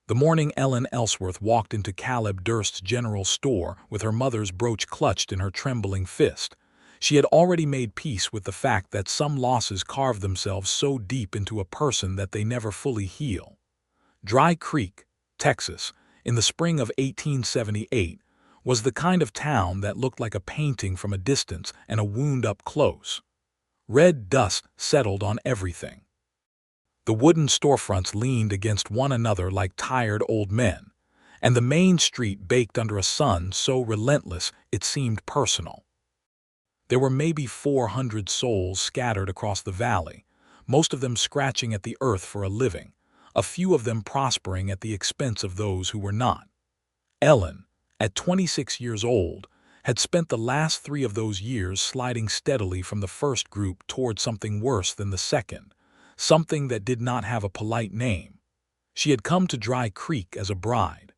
The morning Ellen Ellsworth walked into Caleb Durst's general store with her mother's brooch clutched in her trembling fist. She had already made peace with the fact that some losses carve themselves so deep into a person that they never fully heal. Dry Creek, Texas, in the spring of 1878, was the kind of town that looked like a painting from a distance and a wound up close. Red dust settled on everything. The wooden storefronts leaned against one another like tired old men, and the main street baked under a sun so relentless it seemed personal. There were maybe 400 souls scattered across the valley, most of them scratching at the earth for a living, a few of them prospering at the expense of those who were not. Ellen, at 26 years old, had spent the last 3 of those years sliding steadily from the first group toward something worse than the second, something that did not have a polite name. She had come to Dry Creek as a bride.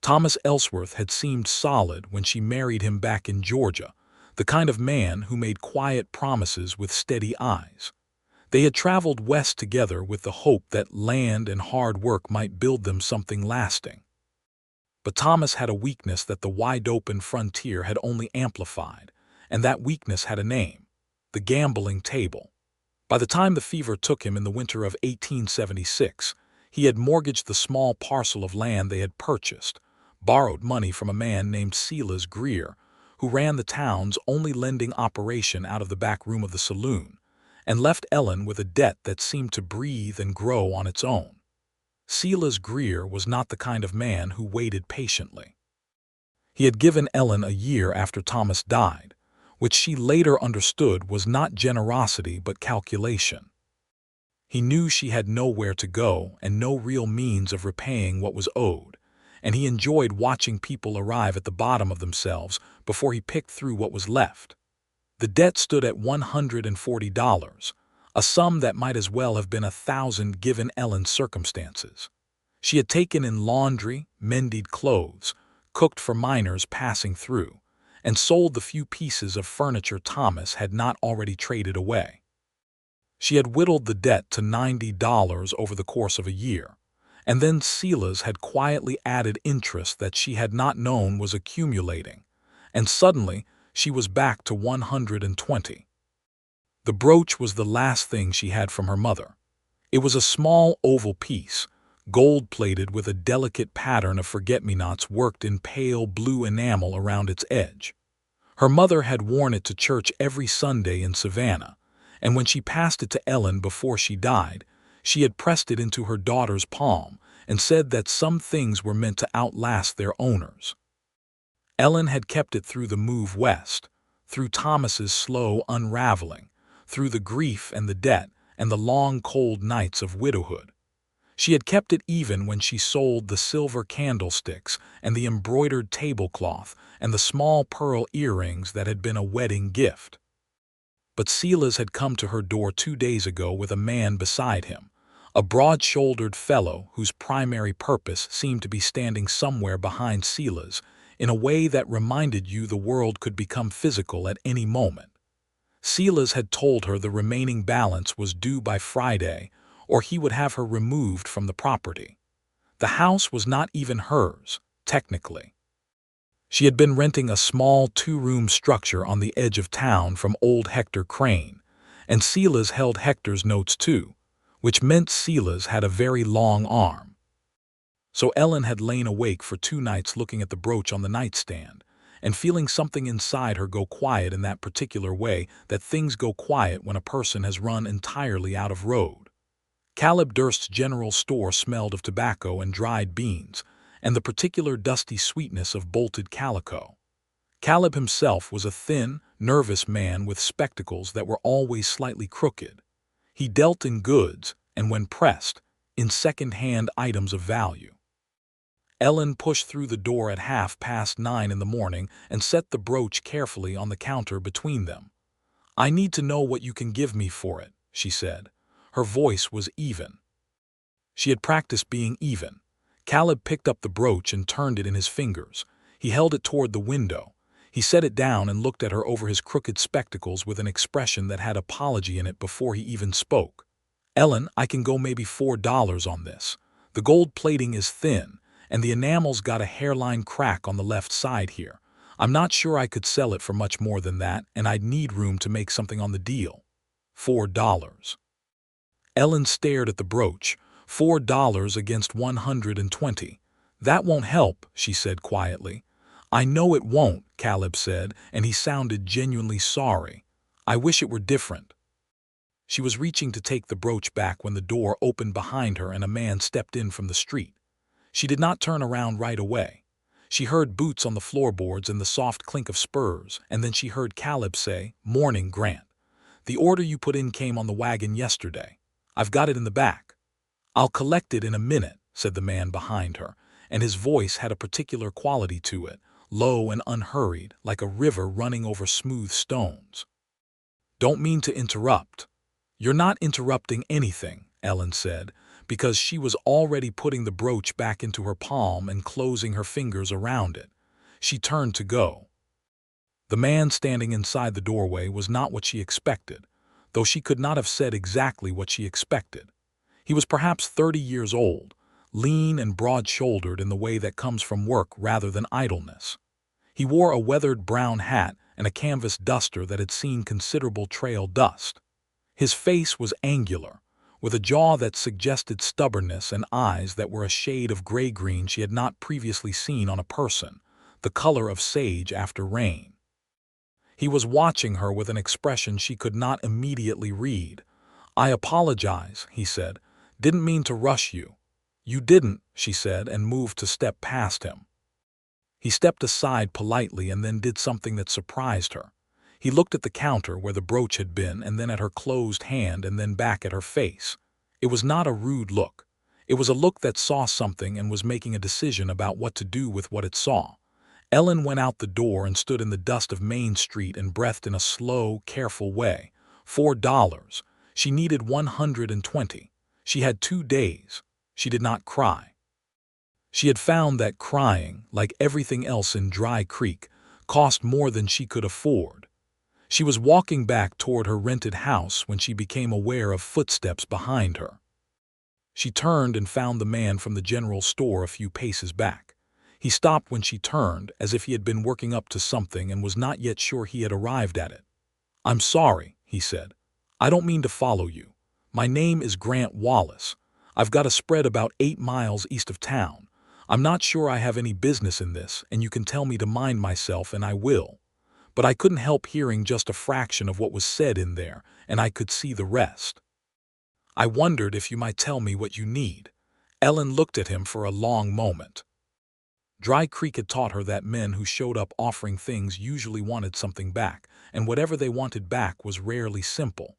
Thomas Ellsworth had seemed solid when she married him back in Georgia, the kind of man who made quiet promises with steady eyes. They had traveled west together with the hope that land and hard work might build them something lasting. But Thomas had a weakness that the wide-open frontier had only amplified, and that weakness had a name: the gambling table. By the time the fever took him in the winter of 1876, he had mortgaged the small parcel of land they had purchased, borrowed money from a man named Silas Greer, who ran the town's only lending operation out of the back room of the saloon, and left Ellen with a debt that seemed to breathe and grow on its own. Silas Greer was not the kind of man who waited patiently. He had given Ellen a year after Thomas died, which she later understood was not generosity but calculation. He knew she had nowhere to go and no real means of repaying what was owed, and he enjoyed watching people arrive at the bottom of themselves before he picked through what was left. The debt stood at $140, a sum that might as well have been $1,000 given Ellen's circumstances. She had taken in laundry, mended clothes, cooked for miners passing through, and sold the few pieces of furniture Thomas had not already traded away. She had whittled the debt to $90 over the course of a year, and then Silas had quietly added interest that she had not known was accumulating, and suddenly she was back to 120. The brooch was the last thing she had from her mother. It was a small oval piece, gold-plated with a delicate pattern of forget-me-nots worked in pale blue enamel around its edge. Her mother had worn it to church every Sunday in Savannah, and when she passed it to Ellen before she died, she had pressed it into her daughter's palm and said that some things were meant to outlast their owners. Ellen had kept it through the move west, through Thomas's slow unraveling, through the grief and the debt and the long cold nights of widowhood. She had kept it even when she sold the silver candlesticks and the embroidered tablecloth and the small pearl earrings that had been a wedding gift. But Silas had come to her door 2 days ago with a man beside him, a broad-shouldered fellow whose primary purpose seemed to be standing somewhere behind Silas in a way that reminded you the world could become physical at any moment. Silas had told her the remaining balance was due by Friday, or he would have her removed from the property. The house was not even hers, technically. She had been renting a small 2-room structure on the edge of town from old Hector Crane, and Silas held Hector's notes too, which meant Silas had a very long arm. So Ellen had lain awake for 2 nights looking at the brooch on the nightstand, and feeling something inside her go quiet in that particular way that things go quiet when a person has run entirely out of road. Caleb Durst's general store smelled of tobacco and dried beans, and the particular dusty sweetness of bolted calico. Caleb himself was a thin, nervous man with spectacles that were always slightly crooked. He dealt in goods, and when pressed, in second-hand items of value. Ellen pushed through the door at 9:30 in the morning and set the brooch carefully on the counter between them. "I need to know what you can give me for it," she said. Her voice was even. She had practiced being even. Caleb picked up the brooch and turned it in his fingers. He held it toward the window. He set it down and looked at her over his crooked spectacles with an expression that had apology in it before he even spoke. "Ellen, I can go maybe $4 on this. The gold plating is thin, and the enamel's got a hairline crack on the left side here. I'm not sure I could sell it for much more than that, and I'd need room to make something on the deal. $4. Ellen stared at the brooch. $4 against 120. That won't help, she said quietly. I know it won't, Caleb said, and he sounded genuinely sorry. I wish it were different. She was reaching to take the brooch back when the door opened behind her and a man stepped in from the street. She did not turn around right away. She heard boots on the floorboards and the soft clink of spurs, and then she heard Caleb say, "Morning, Grant. The order you put in came on the wagon yesterday. I've got it in the back." "I'll collect it in a minute," said the man behind her, and his voice had a particular quality to it, low and unhurried, like a river running over smooth stones. "Don't mean to interrupt." "You're not interrupting anything," Ellen said, because she was already putting the brooch back into her palm and closing her fingers around it. She turned to go. The man standing inside the doorway was not what she expected, though she could not have said exactly what she expected. He was perhaps 30 years old, lean and broad-shouldered in the way that comes from work rather than idleness. He wore a weathered brown hat and a canvas duster that had seen considerable trail dust. His face was angular, with a jaw that suggested stubbornness and eyes that were a shade of gray-green she had not previously seen on a person, the color of sage after rain. He was watching her with an expression she could not immediately read. "I apologize," he said. "Didn't mean to rush you." "You didn't," she said, and moved to step past him. He stepped aside politely and then did something that surprised her. He looked at the counter where the brooch had been and then at her closed hand and then back at her face. It was not a rude look. It was a look that saw something and was making a decision about what to do with what it saw. Ellen went out the door and stood in the dust of Main Street and breathed in a slow, careful way. $4. She needed 120. She had 2 days. She did not cry. She had found that crying, like everything else in Dry Creek, cost more than she could afford. She was walking back toward her rented house when she became aware of footsteps behind her. She turned and found the man from the general store a few paces back. He stopped when she turned, as if he had been working up to something and was not yet sure he had arrived at it. "I'm sorry," he said. "I don't mean to follow you. My name is Grant Wallace. I've got a spread about 8 miles east of town. I'm not sure I have any business in this, and you can tell me to mind myself, and I will. But I couldn't help hearing just a fraction of what was said in there, and I could see the rest. I wondered if you might tell me what you need." Ellen looked at him for a long moment. Dry Creek had taught her that men who showed up offering things usually wanted something back, and whatever they wanted back was rarely simple.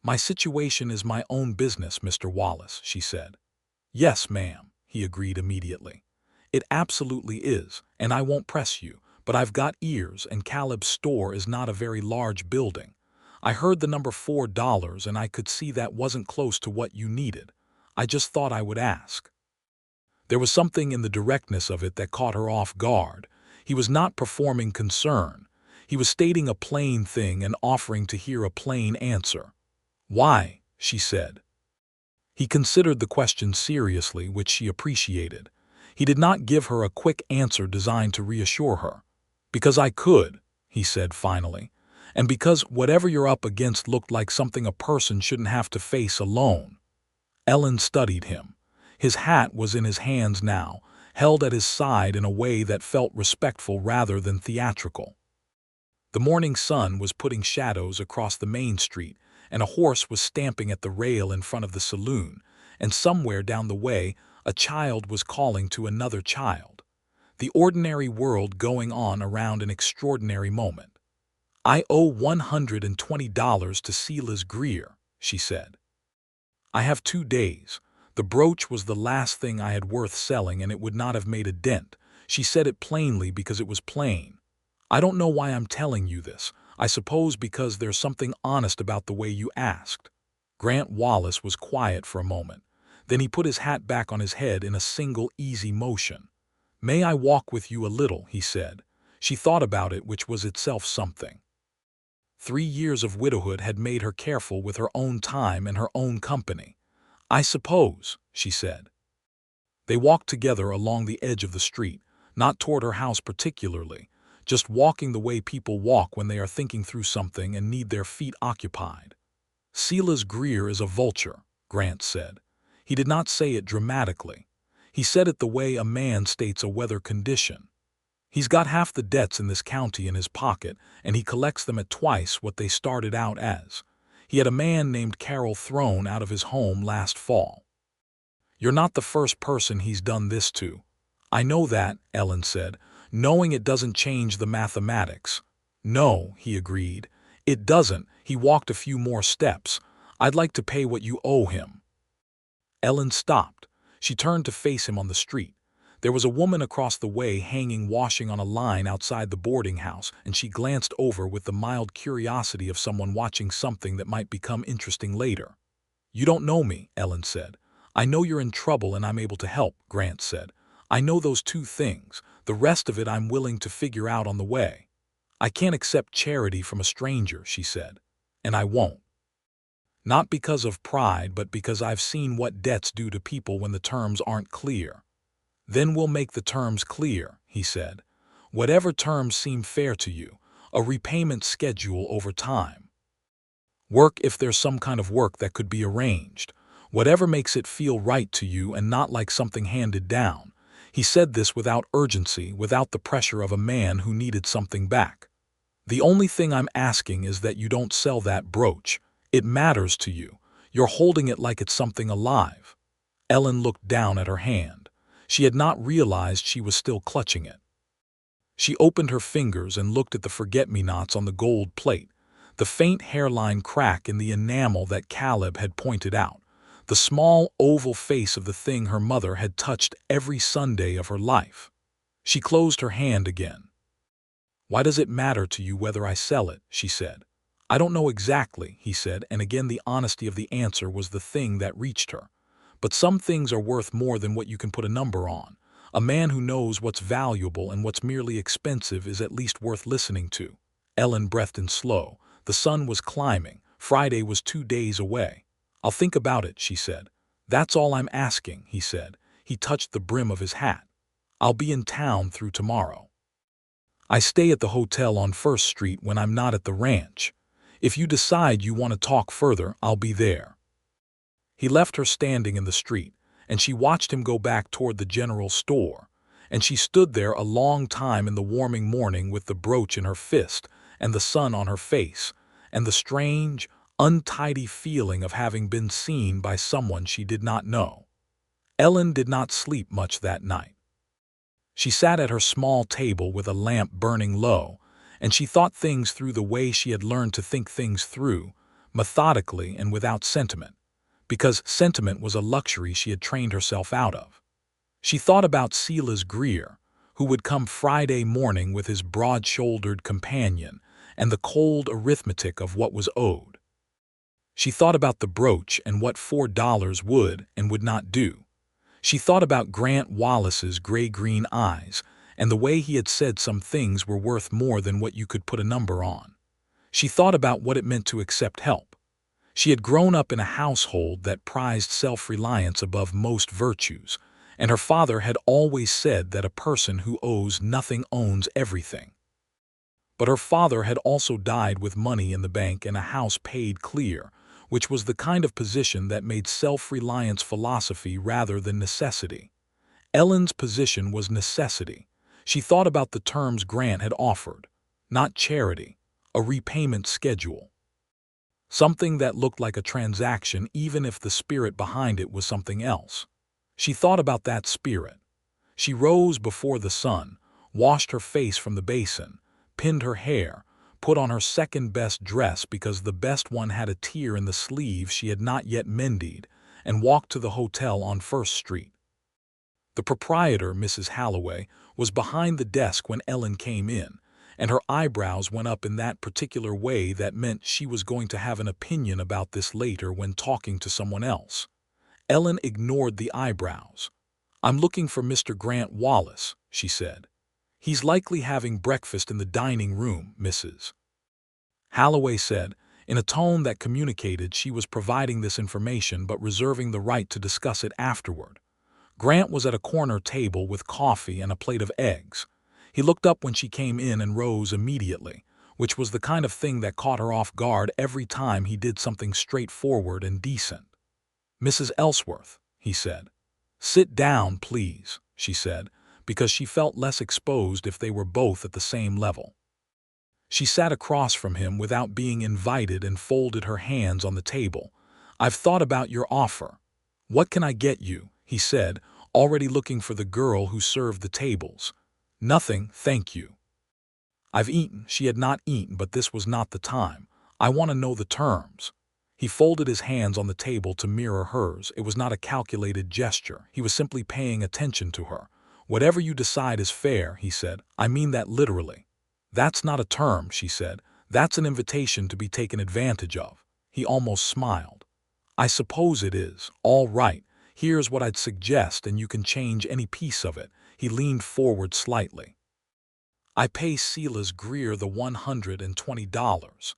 "My situation is my own business, Mr. Wallace," she said. "Yes, ma'am," he agreed immediately. "It absolutely is, and I won't press you, but I've got ears, and Caleb's store is not a very large building. I heard the number $4, and I could see that wasn't close to what you needed. I just thought I would ask." There was something in the directness of it that caught her off guard. He was not performing concern. He was stating a plain thing and offering to hear a plain answer. "Why?" she said. He considered the question seriously, which she appreciated. He did not give her a quick answer designed to reassure her. "Because I could," he said finally, "and because whatever you're up against looked like something a person shouldn't have to face alone." Ellen studied him. His hat was in his hands now, held at his side in a way that felt respectful rather than theatrical. The morning sun was putting shadows across the main street, and a horse was stamping at the rail in front of the saloon, and somewhere down the way a child was calling to another child. The ordinary world going on around an extraordinary moment. "I owe $120 to Silas Greer," she said. "I have 2 days. The brooch was the last thing I had worth selling, and it would not have made a dent." She said it plainly because it was plain. "I don't know why I'm telling you this. I suppose because there's something honest about the way you asked." Grant Wallace was quiet for a moment. Then he put his hat back on his head in a single easy motion. "May I walk with you a little?" he said. She thought about it, which was itself something. 3 years of widowhood had made her careful with her own time and her own company. "I suppose," she said. They walked together along the edge of the street, not toward her house particularly, just walking the way people walk when they are thinking through something and need their feet occupied. Silas Greer is a vulture, Grant said. He did not say it dramatically. He said it the way a man states a weather condition. He's got half the debts in this county in his pocket, and he collects them at twice what they started out as. He had a man named Carroll thrown out of his home last fall. You're not the first person he's done this to. I know that, Ellen said, knowing it doesn't change the mathematics. No, he agreed. It doesn't. He walked a few more steps. I'd like to pay what you owe him. Ellen stopped. She turned to face him on the street. There was a woman across the way hanging washing on a line outside the boarding house, and she glanced over with the mild curiosity of someone watching something that might become interesting later. You don't know me, Ellen said. I know you're in trouble and I'm able to help, Grant said. I know those two things. The rest of it I'm willing to figure out on the way. I can't accept charity from a stranger, she said. And I won't. Not because of pride, but because I've seen what debts do to people when the terms aren't clear. Then we'll make the terms clear, he said. Whatever terms seem fair to you, a repayment schedule over time. Work if there's some kind of work that could be arranged. Whatever makes it feel right to you and not like something handed down. He said this without urgency, without the pressure of a man who needed something back. The only thing I'm asking is that you don't sell that brooch. It matters to you. You're holding it like it's something alive. Ellen looked down at her hand. She had not realized she was still clutching it. She opened her fingers and looked at the forget-me-nots on the gold plate, the faint hairline crack in the enamel that Caleb had pointed out, the small oval face of the thing her mother had touched every Sunday of her life. She closed her hand again. Why does it matter to you whether I sell it? She said. I don't know exactly, he said, and again the honesty of the answer was the thing that reached her. But some things are worth more than what you can put a number on. A man who knows what's valuable and what's merely expensive is at least worth listening to. Ellen breathed in slow. The sun was climbing. Friday was 2 days away. I'll think about it, she said. That's all I'm asking, he said. He touched the brim of his hat. I'll be in town through tomorrow. I stay at the hotel on First Street when I'm not at the ranch. If you decide you want to talk further, I'll be there. He left her standing in the street, and she watched him go back toward the general store, and she stood there a long time in the warming morning with the brooch in her fist and the sun on her face, and the strange, untidy feeling of having been seen by someone she did not know. Ellen did not sleep much that night. She sat at her small table with a lamp burning low, and she thought things through the way she had learned to think things through, methodically and without sentiment, because sentiment was a luxury she had trained herself out of. She thought about Silas Greer, who would come Friday morning with his broad-shouldered companion and the cold arithmetic of what was owed. She thought about the brooch and what $4 would and would not do. She thought about Grant Wallace's gray-green eyes and the way he had said some things were worth more than what you could put a number on. She thought about what it meant to accept help. She had grown up in a household that prized self-reliance above most virtues, and her father had always said that a person who owes nothing owns everything. But her father had also died with money in the bank and a house paid clear, which was the kind of position that made self-reliance philosophy rather than necessity. Ellen's position was necessity. She thought about the terms Grant had offered, not charity, a repayment schedule. Something that looked like a transaction even if the spirit behind it was something else. She thought about that spirit. She rose before the sun, washed her face from the basin, pinned her hair, put on her second-best dress because the best one had a tear in the sleeve she had not yet mended, and walked to the hotel on First Street. The proprietor, Mrs. Halloway, was behind the desk when Ellen came in, and her eyebrows went up in that particular way that meant she was going to have an opinion about this later when talking to someone else. Ellen ignored the eyebrows. "I'm looking for Mr. Grant Wallace," she said. "He's likely having breakfast in the dining room, Mrs." Halloway said, in a tone that communicated she was providing this information but reserving the right to discuss it afterward. Grant was at a corner table with coffee and a plate of eggs. He looked up when she came in and rose immediately, which was the kind of thing that caught her off guard every time he did something straightforward and decent. "Mrs. Ellsworth," he said. "Sit down, please," she said, because she felt less exposed if they were both at the same level. She sat across from him without being invited and folded her hands on the table. "I've thought about your offer. What can I get you?" he said, already looking for the girl who served the tables. "Nothing, thank you." "I've eaten." She had not eaten, but this was not the time. "I want to know the terms." He folded his hands on the table to mirror hers. It was not a calculated gesture. He was simply paying attention to her. "Whatever you decide is fair," he said. "I mean that literally." "That's not a term," she said. "That's an invitation to be taken advantage of." He almost smiled. "I suppose it is. All right. Here's what I'd suggest, and you can change any piece of it." He leaned forward slightly. "I pay Silas Greer the $120.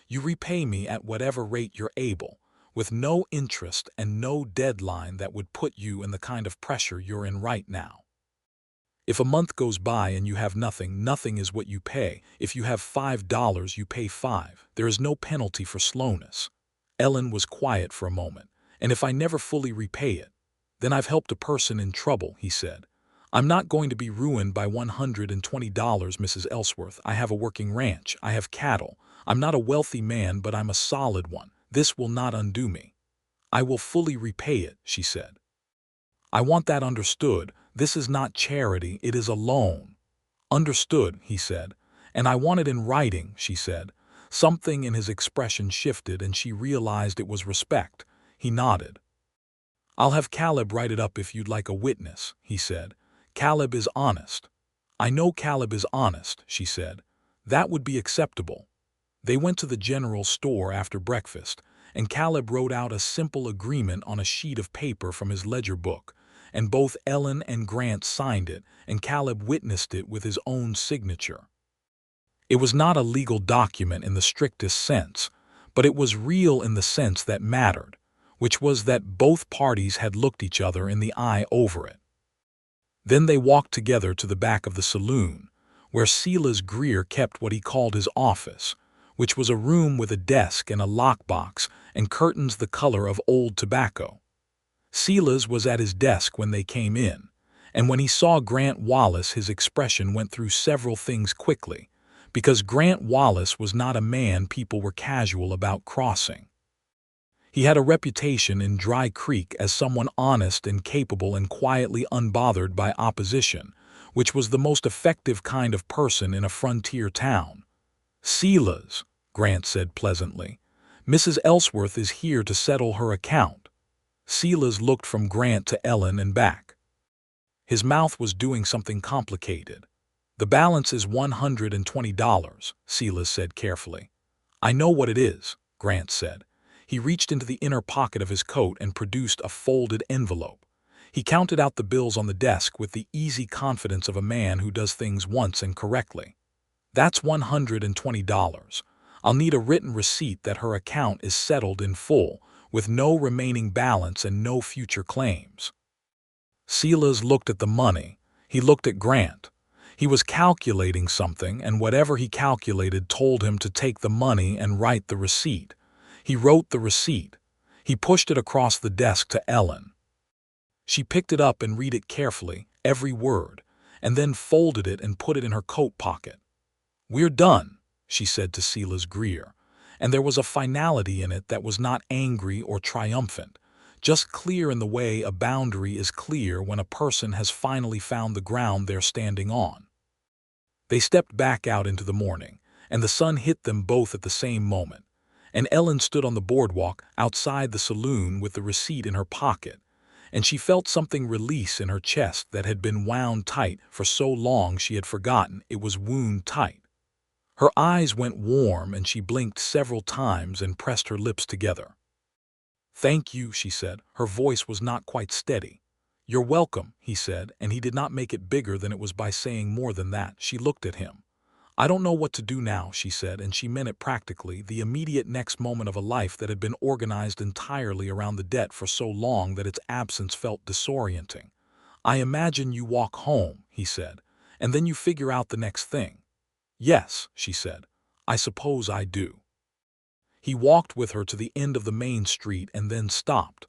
You repay me at whatever rate you're able, with no interest and no deadline that would put you in the kind of pressure you're in right now. If a month goes by and you have nothing, nothing is what you pay. If you have $5, you pay $5. There is no penalty for slowness." Ellen was quiet for a moment. "And if I never fully repay it, then I've helped a person in trouble," he said. "I'm not going to be ruined by $120, Mrs. Ellsworth. I have a working ranch. I have cattle. I'm not a wealthy man, but I'm a solid one. This will not undo me." "I will fully repay it," she said. "I want that understood. This is not charity, it is a loan." "Understood," he said. "And I want it in writing," she said. Something in his expression shifted and she realized it was respect. He nodded. "I'll have Caleb write it up if you'd like a witness," he said. "Caleb is honest." "I know Caleb is honest," she said. "That would be acceptable." They went to the general store after breakfast, and Caleb wrote out a simple agreement on a sheet of paper from his ledger book, and both Ellen and Grant signed it, and Caleb witnessed it with his own signature. It was not a legal document in the strictest sense, but it was real in the sense that mattered, which was that both parties had looked each other in the eye over it. Then they walked together to the back of the saloon, where Silas Greer kept what he called his office, which was a room with a desk and a lockbox and curtains the color of old tobacco. Silas was at his desk when they came in, and when he saw Grant Wallace his expression went through several things quickly, because Grant Wallace was not a man people were casual about crossing. He had a reputation in Dry Creek as someone honest and capable and quietly unbothered by opposition, which was the most effective kind of person in a frontier town. "Silas," Grant said pleasantly, "Mrs. Ellsworth is here to settle her account." Silas looked from Grant to Ellen and back. His mouth was doing something complicated. "The balance is $120, Silas said carefully. "I know what it is," Grant said. He reached into the inner pocket of his coat and produced a folded envelope. He counted out the bills on the desk with the easy confidence of a man who does things once and correctly. "That's $120. I'll need a written receipt that her account is settled in full, with no remaining balance and no future claims." Silas looked at the money. He looked at Grant. He was calculating something, and whatever he calculated told him to take the money and write the receipt. He wrote the receipt. He pushed it across the desk to Ellen. She picked it up and read it carefully, every word, and then folded it and put it in her coat pocket. "We're done," she said to Silas Greer, and there was a finality in it that was not angry or triumphant, just clear in the way a boundary is clear when a person has finally found the ground they're standing on. They stepped back out into the morning, and the sun hit them both at the same moment, and Ellen stood on the boardwalk outside the saloon with the receipt in her pocket, and she felt something release in her chest that had been wound tight for so long she had forgotten it was wound tight. Her eyes went warm and she blinked several times and pressed her lips together. "Thank you," she said. Her voice was not quite steady. "You're welcome," he said, and he did not make it bigger than it was by saying more than that. She looked at him. "I don't know what to do now," she said, and she meant it practically, the immediate next moment of a life that had been organized entirely around the debt for so long that its absence felt disorienting. "I imagine you walk home," he said, "and then you figure out the next thing." "Yes," she said, "I suppose I do." He walked with her to the end of the main street and then stopped.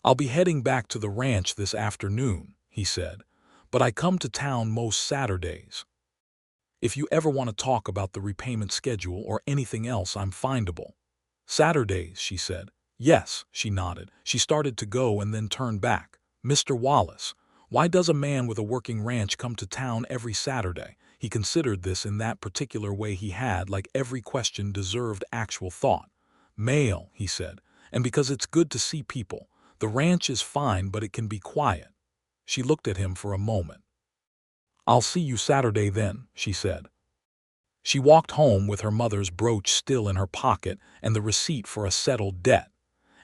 "I'll be heading back to the ranch this afternoon," he said, "but I come to town most Saturdays. If you ever want to talk about the repayment schedule or anything else, I'm findable." "Saturdays," she said. "Yes," she nodded. She started to go and then turned back. "Mr. Wallace, why does a man with a working ranch come to town every Saturday?" He considered this in that particular way he had, like every question deserved actual thought. "Mail," he said, "and because it's good to see people. The ranch is fine, but it can be quiet." She looked at him for a moment. "I'll see you Saturday then," she said. She walked home with her mother's brooch still in her pocket and the receipt for a settled debt.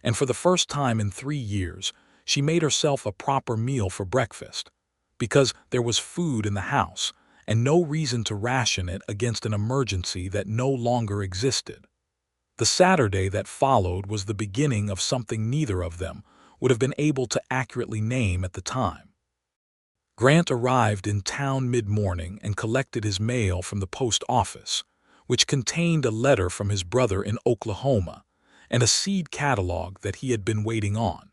And for the first time in 3 years, she made herself a proper meal for breakfast. Because there was food in the house, and no reason to ration it against an emergency that no longer existed. The Saturday that followed was the beginning of something neither of them would have been able to accurately name at the time. Grant arrived in town mid-morning and collected his mail from the post office, which contained a letter from his brother in Oklahoma and a seed catalog that he had been waiting on.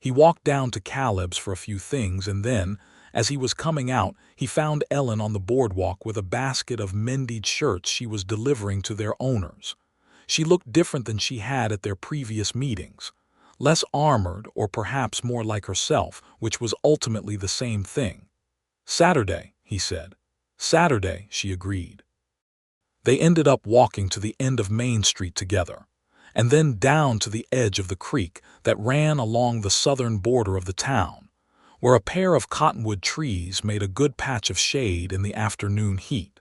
He walked down to Caleb's for a few things, and then, as he was coming out, he found Ellen on the boardwalk with a basket of mended shirts she was delivering to their owners. She looked different than she had at their previous meetings. Less armored, or perhaps more like herself, which was ultimately the same thing. "Saturday," he said. "Saturday," she agreed. They ended up walking to the end of Main Street together, and then down to the edge of the creek that ran along the southern border of the town, where a pair of cottonwood trees made a good patch of shade in the afternoon heat.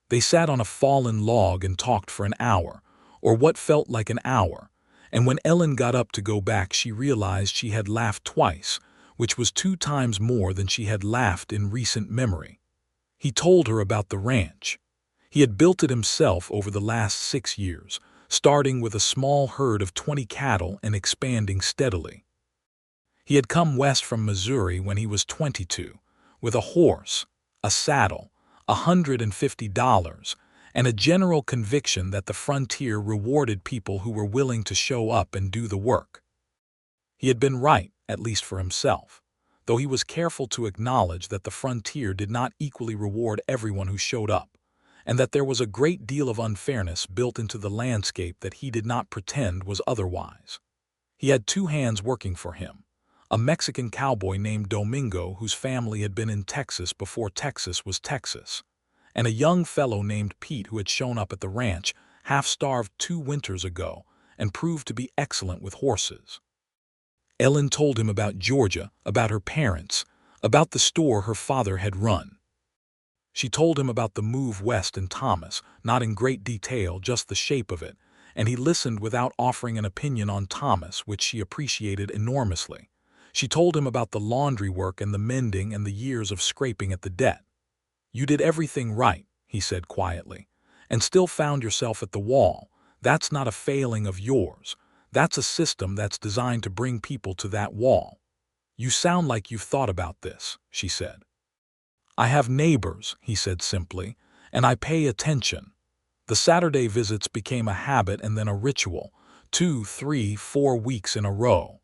They sat on a fallen log and talked for an hour, or what felt like an hour, and when Ellen got up to go back, she realized she had laughed twice, which was 2 times more than she had laughed in recent memory. He told her about the ranch. He had built it himself over the last 6 years, starting with a small herd of 20 cattle and expanding steadily. He had come west from Missouri when he was 22, with a horse, a saddle, $150, and a general conviction that the frontier rewarded people who were willing to show up and do the work. He had been right, at least for himself, though he was careful to acknowledge that the frontier did not equally reward everyone who showed up, and that there was a great deal of unfairness built into the landscape that he did not pretend was otherwise. He had 2 hands working for him, a Mexican cowboy named Domingo whose family had been in Texas before Texas was Texas, and a young fellow named Pete who had shown up at the ranch, half-starved 2 winters ago, and proved to be excellent with horses. Ellen told him about Georgia, about her parents, about the store her father had run. She told him about the move west and Thomas, not in great detail, just the shape of it, and he listened without offering an opinion on Thomas, which she appreciated enormously. She told him about the laundry work and the mending and the years of scraping at the debt. "You did everything right," he said quietly, "and still found yourself at the wall. That's not a failing of yours. That's a system that's designed to bring people to that wall." "You sound like you've thought about this," she said. "I have neighbors," he said simply, "and I pay attention." The Saturday visits became a habit and then a ritual, 2, 3, 4 weeks in a row.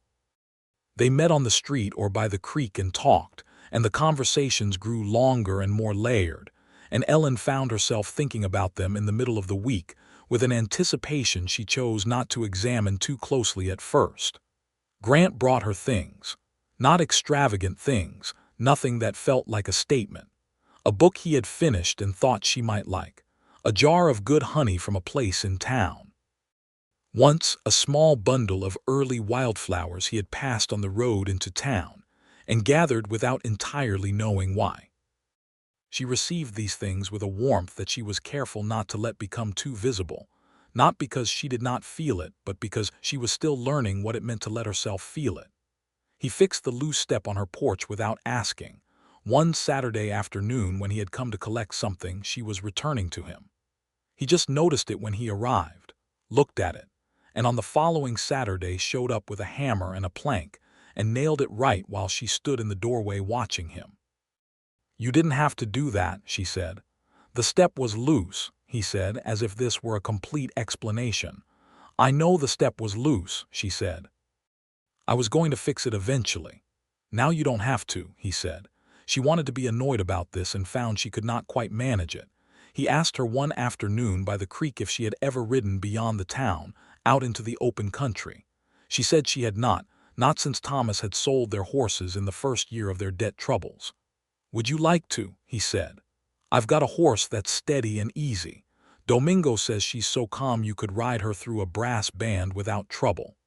They met on the street or by the creek and talked, and the conversations grew longer and more layered, and Ellen found herself thinking about them in the middle of the week with an anticipation she chose not to examine too closely at first. Grant brought her things. Not extravagant things, nothing that felt like a statement. A book he had finished and thought she might like. A jar of good honey from a place in town. Once, a small bundle of early wildflowers he had passed on the road into town, and gathered without entirely knowing why. She received these things with a warmth that she was careful not to let become too visible, not because she did not feel it, but because she was still learning what it meant to let herself feel it. He fixed the loose step on her porch without asking, one Saturday afternoon when he had come to collect something she was returning to him. He just noticed it when he arrived, looked at it, and on the following Saturday showed up with a hammer and a plank, and nailed it right while she stood in the doorway watching him. "You didn't have to do that," she said. "The step was loose," he said, as if this were a complete explanation. "I know the step was loose," she said. "I was going to fix it eventually. Now you don't have to," he said. She wanted to be annoyed about this and found she could not quite manage it. He asked her one afternoon by the creek if she had ever ridden beyond the town, out into the open country. She said she had not since Thomas had sold their horses in the first year of their debt troubles. "Would you like to?" he said. "I've got a horse that's steady and easy. Domingo says she's so calm you could ride her through a brass band without trouble."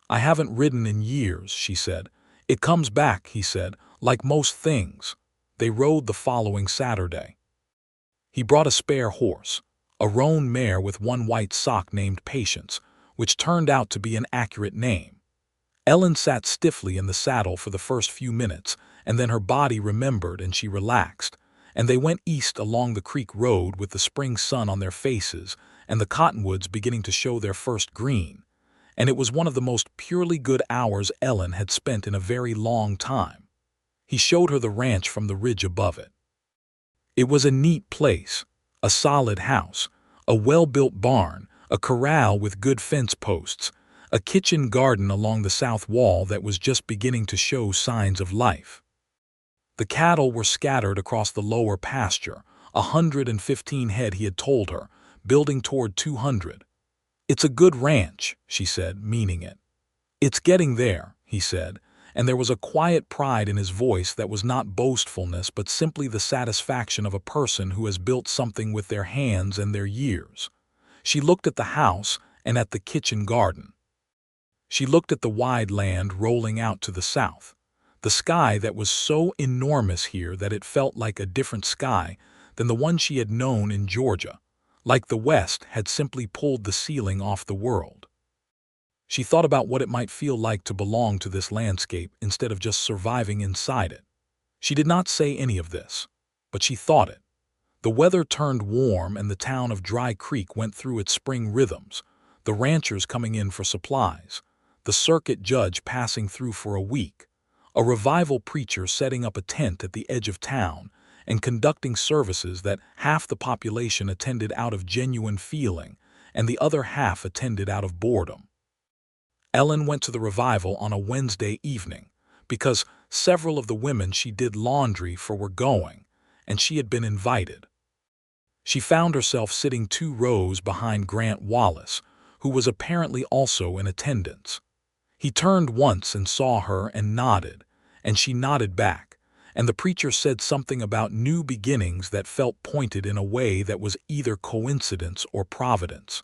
"I haven't ridden in years," she said. "It comes back," he said, "like most things." They rode the following Saturday. He brought a spare horse, a roan mare with one white sock named Patience, which turned out to be an accurate name. Ellen sat stiffly in the saddle for the first few minutes, and then her body remembered and she relaxed, and they went east along the creek road with the spring sun on their faces and the cottonwoods beginning to show their first green. And it was one of the most purely good hours Ellen had spent in a very long time. He showed her the ranch from the ridge above it. It was a neat place, a solid house, a well-built barn, a corral with good fence posts, a kitchen garden along the south wall that was just beginning to show signs of life. The cattle were scattered across the lower pasture, 115 head he had told her, building toward 200. "It's a good ranch," she said, meaning it. "It's getting there," he said, and there was a quiet pride in his voice that was not boastfulness but simply the satisfaction of a person who has built something with their hands and their years. She looked at the house and at the kitchen garden. She looked at the wide land rolling out to the south, the sky that was so enormous here that it felt like a different sky than the one she had known in Georgia, like the West had simply pulled the ceiling off the world. She thought about what it might feel like to belong to this landscape instead of just surviving inside it. She did not say any of this, but she thought it. The weather turned warm and the town of Dry Creek went through its spring rhythms, the ranchers coming in for supplies, the circuit judge passing through for a week, a revival preacher setting up a tent at the edge of town and conducting services that half the population attended out of genuine feeling and the other half attended out of boredom. Ellen went to the revival on a Wednesday evening because several of the women she did laundry for were going, and she had been invited. She found herself sitting 2 rows behind Grant Wallace, who was apparently also in attendance. He turned once and saw her and nodded, and she nodded back, and the preacher said something about new beginnings that felt pointed in a way that was either coincidence or providence.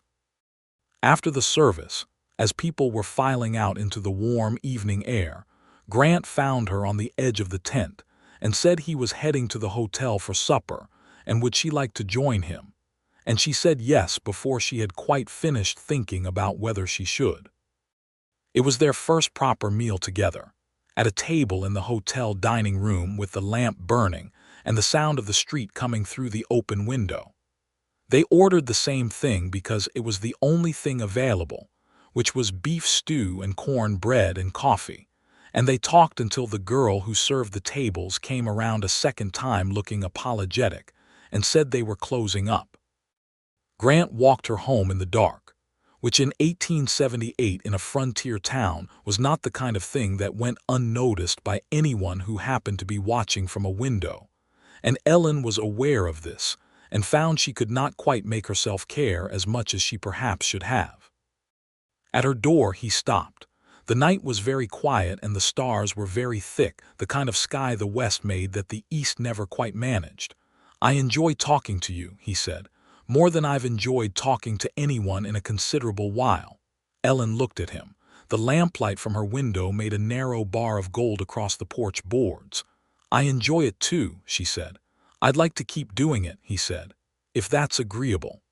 After the service, as people were filing out into the warm evening air, Grant found her on the edge of the tent and said he was heading to the hotel for supper and would she like to join him, and she said yes before she had quite finished thinking about whether she should. It was their first proper meal together, at a table in the hotel dining room with the lamp burning and the sound of the street coming through the open window. They ordered the same thing because it was the only thing available, which was beef stew and corn bread and coffee, and they talked until the girl who served the tables came around a second time looking apologetic and said they were closing up. Grant walked her home in the dark, which in 1878 in a frontier town was not the kind of thing that went unnoticed by anyone who happened to be watching from a window, and Ellen was aware of this and found she could not quite make herself care as much as she perhaps should have. At her door he stopped. The night was very quiet and the stars were very thick, the kind of sky the West made that the East never quite managed. "I enjoy talking to you," he said, "more than I've enjoyed talking to anyone in a considerable while." Ellen looked at him. The lamplight from her window made a narrow bar of gold across the porch boards. "I enjoy it too," she said. "I'd like to keep doing it," he said, "if that's agreeable."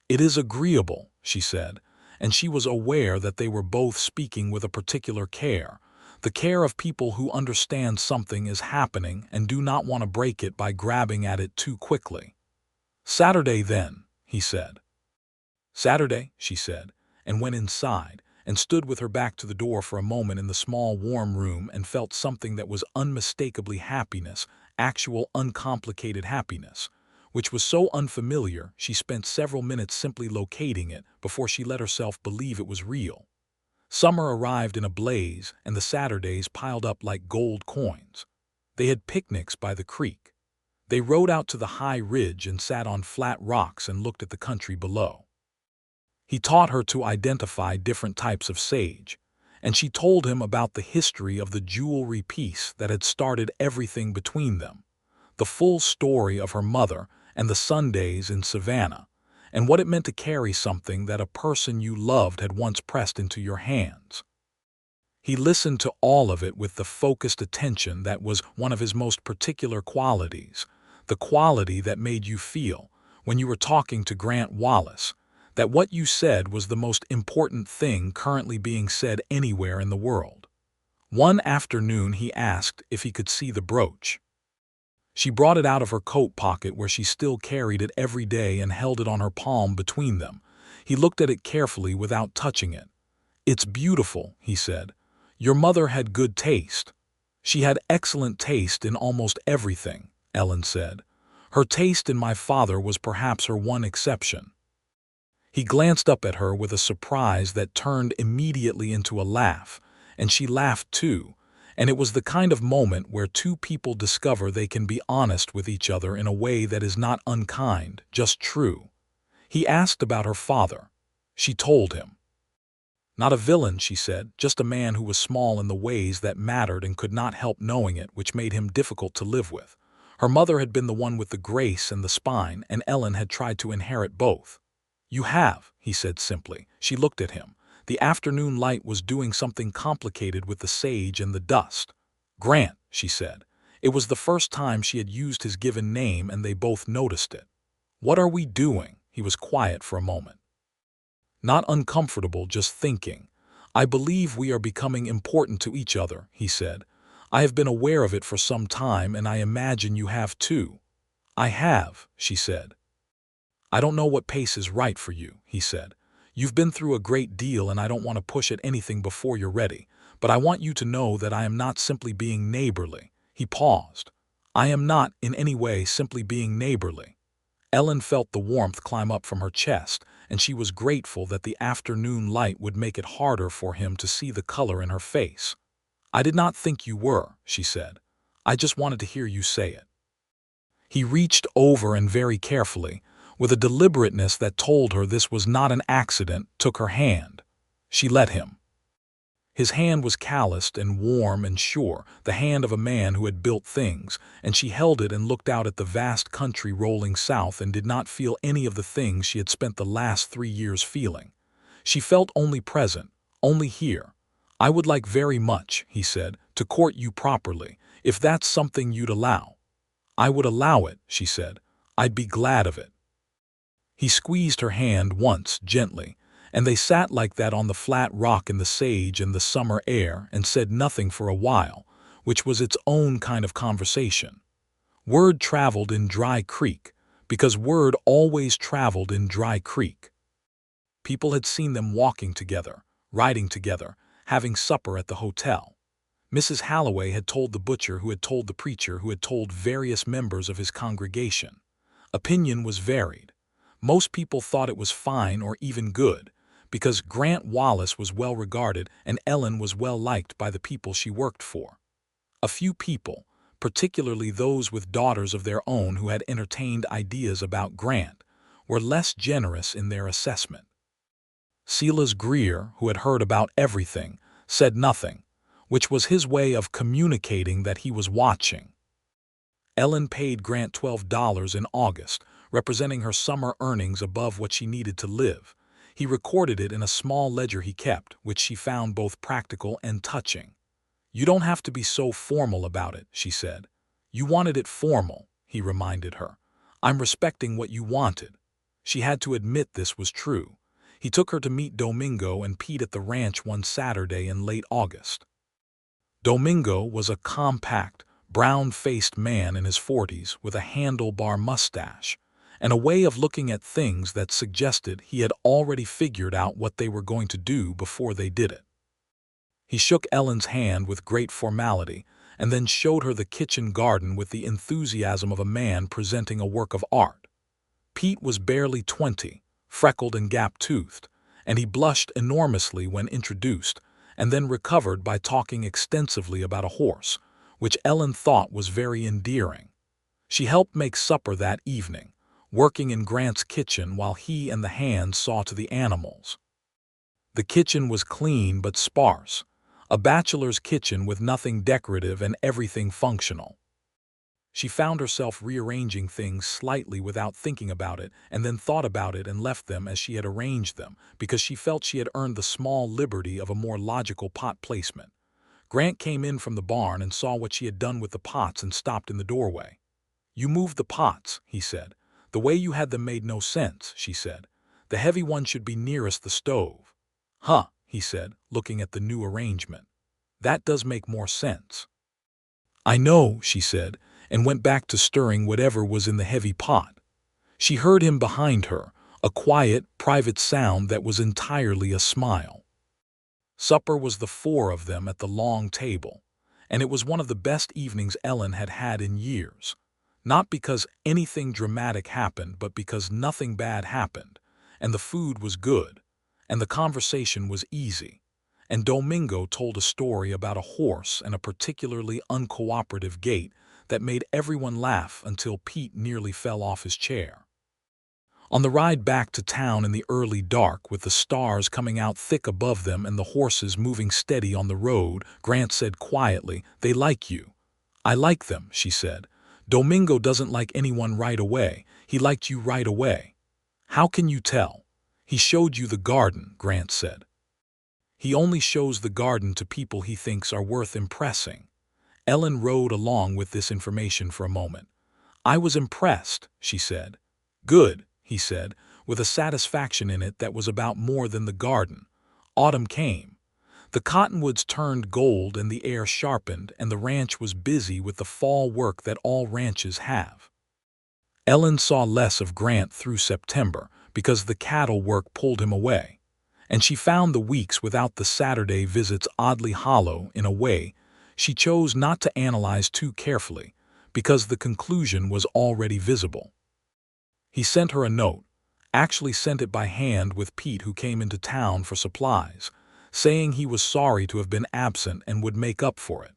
"It is agreeable," she said, and she was aware that they were both speaking with a particular care, the care of people who understand something is happening and do not want to break it by grabbing at it too quickly. "Saturday, then," he said. "Saturday," she said, and went inside, and stood with her back to the door for a moment in the small, warm room and felt something that was unmistakably happiness, actual, uncomplicated happiness, which was so unfamiliar she spent several minutes simply locating it before she let herself believe it was real. Summer arrived in a blaze, and the Saturdays piled up like gold coins. They had picnics by the creek. They rode out to the high ridge and sat on flat rocks and looked at the country below. He taught her to identify different types of sage, and she told him about the history of the jewelry piece that had started everything between them, the full story of her mother and the Sundays in Savannah, and what it meant to carry something that a person you loved had once pressed into your hands. He listened to all of it with the focused attention that was one of his most particular qualities, the quality that made you feel, when you were talking to Grant Wallace, that what you said was the most important thing currently being said anywhere in the world. One afternoon he asked if he could see the brooch. She brought it out of her coat pocket where she still carried it every day and held it on her palm between them. He looked at it carefully without touching it. "It's beautiful," he said. "Your mother had good taste." "She had excellent taste in almost everything," Ellen said. "Her taste in my father was perhaps her one exception." He glanced up at her with a surprise that turned immediately into a laugh, and she laughed too, and it was the kind of moment where two people discover they can be honest with each other in a way that is not unkind, just true. He asked about her father. She told him. "Not a villain," she said, "just a man who was small in the ways that mattered and could not help knowing it, which made him difficult to live with." Her mother had been the one with the grace and the spine, and Ellen had tried to inherit both. "You have," he said simply. She looked at him. The afternoon light was doing something complicated with the sage and the dust. "Grant," she said. It was the first time she had used his given name, and they both noticed it. "What are we doing?" He was quiet for a moment. "Not uncomfortable, just thinking. I believe we are becoming important to each other," he said. "I have been aware of it for some time, and I imagine you have too." "I have," she said. "I don't know what pace is right for you," he said. "You've been through a great deal, and I don't want to push at anything before you're ready, but I want you to know that I am not simply being neighborly." He paused. "I am not, in any way, simply being neighborly." Ellen felt the warmth climb up from her chest, and she was grateful that the afternoon light would make it harder for him to see the color in her face. "I did not think you were," she said. "I just wanted to hear you say it." He reached over and very carefully, with a deliberateness that told her this was not an accident, took her hand. She let him. His hand was calloused and warm and sure, the hand of a man who had built things, and she held it and looked out at the vast country rolling south and did not feel any of the things she had spent the last 3 years feeling. She felt only present, only here. "I would like very much," he said, "to court you properly, if that's something you'd allow." "I would allow it," she said. "I'd be glad of it." He squeezed her hand once, gently, and they sat like that on the flat rock in the sage and the summer air and said nothing for a while, which was its own kind of conversation. Word traveled in Dry Creek, because word always traveled in Dry Creek. People had seen them walking together, riding together, having supper at the hotel. Mrs. Halloway had told the butcher who had told the preacher who had told various members of his congregation. Opinion was varied. Most people thought it was fine or even good, because Grant Wallace was well regarded and Ellen was well liked by the people she worked for. A few people, particularly those with daughters of their own who had entertained ideas about Grant, were less generous in their assessment. Silas Greer, who had heard about everything, said nothing, which was his way of communicating that he was watching. Ellen paid Grant $12 in August, representing her summer earnings above what she needed to live. He recorded it in a small ledger he kept, which she found both practical and touching. "You don't have to be so formal about it," she said. "You wanted it formal," he reminded her. "I'm respecting what you wanted." She had to admit this was true. He took her to meet Domingo and Pete at the ranch one Saturday in late August. Domingo was a compact, brown-faced man in his 40s with a handlebar mustache, and a way of looking at things that suggested he had already figured out what they were going to do before they did it. He shook Ellen's hand with great formality and then showed her the kitchen garden with the enthusiasm of a man presenting a work of art. Pete was barely 20, freckled and gap-toothed, and he blushed enormously when introduced, and then recovered by talking extensively about a horse, which Ellen thought was very endearing. She helped make supper that evening, working in Grant's kitchen while he and the hands saw to the animals. The kitchen was clean but sparse, a bachelor's kitchen with nothing decorative and everything functional. She found herself rearranging things slightly without thinking about it, and then thought about it and left them as she had arranged them, because she felt she had earned the small liberty of a more logical pot placement. Grant came in from the barn and saw what she had done with the pots and stopped in the doorway. "You moved the pots," he said. "The way you had them made no sense," she said. "The heavy one should be nearest the stove." "Huh," he said, looking at the new arrangement. "That does make more sense." "I know," she said, and went back to stirring whatever was in the heavy pot. She heard him behind her, a quiet, private sound that was entirely a smile. Supper was the four of them at the long table, and it was one of the best evenings Ellen had had in years. Not because anything dramatic happened, but because nothing bad happened, and the food was good, and the conversation was easy, and Domingo told a story about a horse and a particularly uncooperative gait that made everyone laugh until Pete nearly fell off his chair. On the ride back to town in the early dark, with the stars coming out thick above them and the horses moving steady on the road, Grant said quietly, "They like you." "I like them," she said. "Domingo doesn't like anyone right away. He liked you right away." "How can you tell?" "He showed you the garden," Grant said. "He only shows the garden to people he thinks are worth impressing." Ellen rode along with this information for a moment. "I was impressed," she said. "Good," he said, with a satisfaction in it that was about more than the garden. Autumn came. The cottonwoods turned gold and the air sharpened, and the ranch was busy with the fall work that all ranches have. Ellen saw less of Grant through September because the cattle work pulled him away, and she found the weeks without the Saturday visits oddly hollow in a way she chose not to analyze too carefully, because the conclusion was already visible. He sent her a note, actually sent it by hand with Pete, who came into town for supplies, saying he was sorry to have been absent and would make up for it.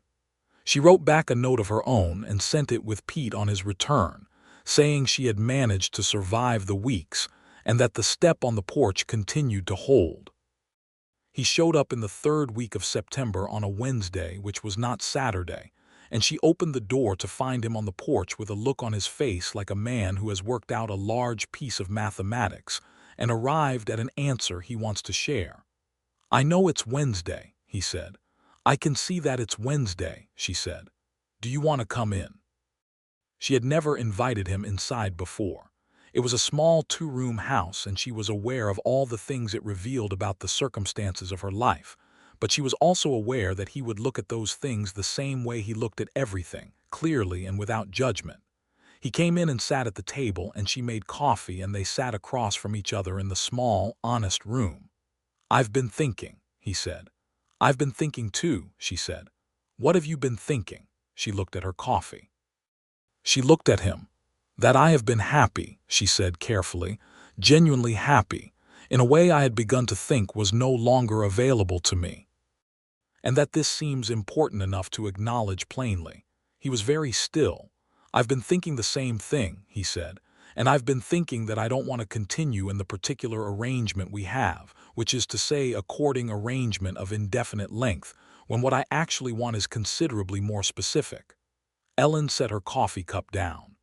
She wrote back a note of her own and sent it with Pete on his return, saying she had managed to survive the weeks and that the step on the porch continued to hold. He showed up in the third week of September on a Wednesday, which was not Saturday, and she opened the door to find him on the porch with a look on his face like a man who has worked out a large piece of mathematics and arrived at an answer he wants to share. "I know it's Wednesday," he said. "I can see that it's Wednesday," she said. "Do you want to come in?" She had never invited him inside before. It was a small two-room house, and she was aware of all the things it revealed about the circumstances of her life, but she was also aware that he would look at those things the same way he looked at everything, clearly and without judgment. He came in and sat at the table, and she made coffee, and they sat across from each other in the small, honest room. "I've been thinking," he said. "I've been thinking too," she said. "What have you been thinking?" She looked at her coffee. She looked at him. "That I have been happy," she said carefully, "genuinely happy, in a way I had begun to think was no longer available to me. And that this seems important enough to acknowledge plainly." He was very still. "I've been thinking the same thing," he said, "and I've been thinking that I don't want to continue in the particular arrangement we have, which is to say a courting arrangement of indefinite length, when what I actually want is considerably more specific." Ellen set her coffee cup down.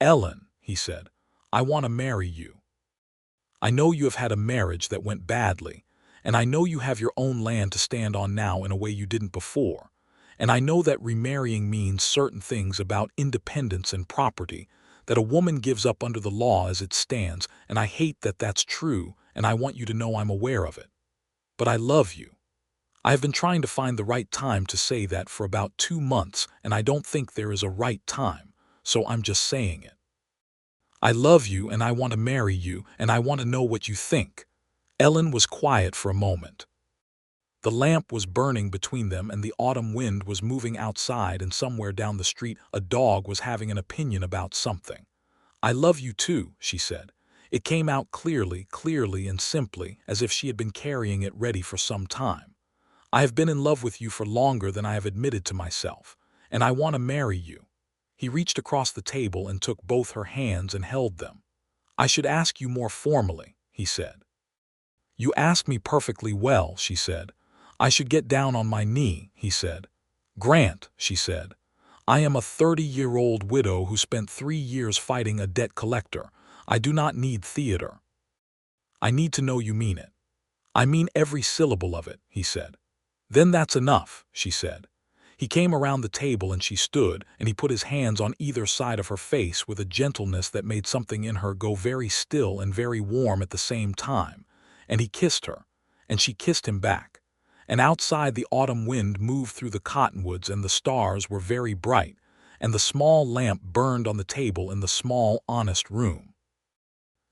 "Ellen," he said, "I want to marry you. I know you have had a marriage that went badly, and I know you have your own land to stand on now in a way you didn't before, and I know that remarrying means certain things about independence and property that a woman gives up under the law as it stands, and I hate that that's true, and I want you to know I'm aware of it. But I love you. I have been trying to find the right time to say that for about 2 months, and I don't think there is a right time, so I'm just saying it. I love you and I want to marry you and I want to know what you think." Ellen was quiet for a moment. The lamp was burning between them and the autumn wind was moving outside, and somewhere down the street a dog was having an opinion about something. "I love you too," she said. It came out clearly and simply, as if she had been carrying it ready for some time. "I have been in love with you for longer than I have admitted to myself, and I want to marry you." He reached across the table and took both her hands and held them. "I should ask you more formally," he said. "You asked me perfectly well," she said. "I should get down on my knee," he said. "Grant," she said, "I am a 30-year-old widow who spent 3 years fighting a debt collector. I do not need theater. I need to know you mean it." "I mean every syllable of it," he said. "Then that's enough," she said. He came around the table and she stood, and he put his hands on either side of her face with a gentleness that made something in her go very still and very warm at the same time. And he kissed her, and she kissed him back. And outside the autumn wind moved through the cottonwoods and the stars were very bright, and the small lamp burned on the table in the small, honest room.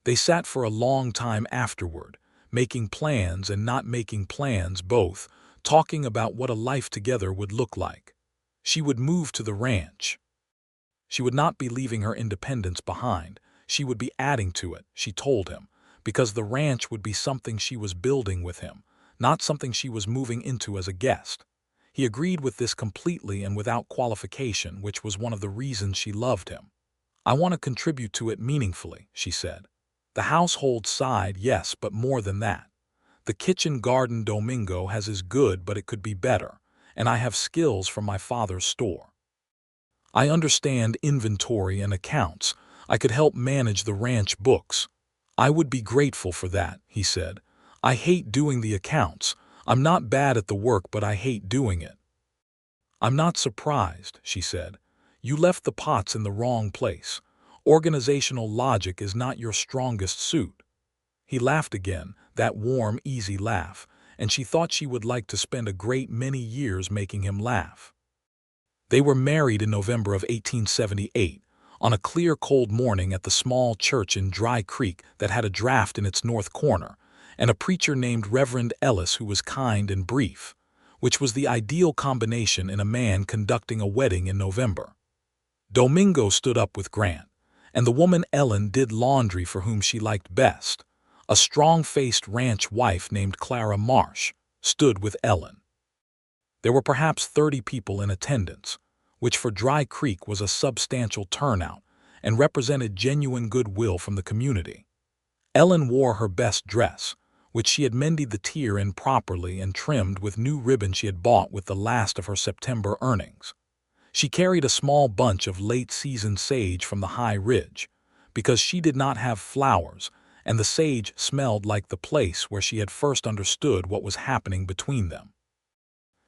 They sat for a long time afterward, making plans and not making plans both, talking about what a life together would look like. She would move to the ranch. She would not be leaving her independence behind. She would be adding to it, she told him, because the ranch would be something she was building with him, not something she was moving into as a guest. He agreed with this completely and without qualification, which was one of the reasons she loved him. "I want to contribute to it meaningfully," she said. "The household side, yes, but more than that. The kitchen garden Domingo has is good, but it could be better, and I have skills from my father's store. I understand inventory and accounts. I could help manage the ranch books." "I would be grateful for that," he said. "I hate doing the accounts. I'm not bad at the work, but I hate doing it." "I'm not surprised," she said. "You left the pots in the wrong place. Organizational logic is not your strongest suit." He laughed again, that warm, easy laugh, and she thought she would like to spend a great many years making him laugh. They were married in November of 1878, on a clear, cold morning at the small church in Dry Creek that had a draft in its north corner, and a preacher named Reverend Ellis who was kind and brief, which was the ideal combination in a man conducting a wedding in November. Domingo stood up with Grant, and the woman Ellen did laundry for whom she liked best. A strong-faced ranch wife named Clara Marsh stood with Ellen. There were perhaps 30 people in attendance, which for Dry Creek was a substantial turnout and represented genuine goodwill from the community. Ellen wore her best dress, which she had mended the tear in properly and trimmed with new ribbon she had bought with the last of her September earnings. She carried a small bunch of late-season sage from the high ridge, because she did not have flowers, and the sage smelled like the place where she had first understood what was happening between them.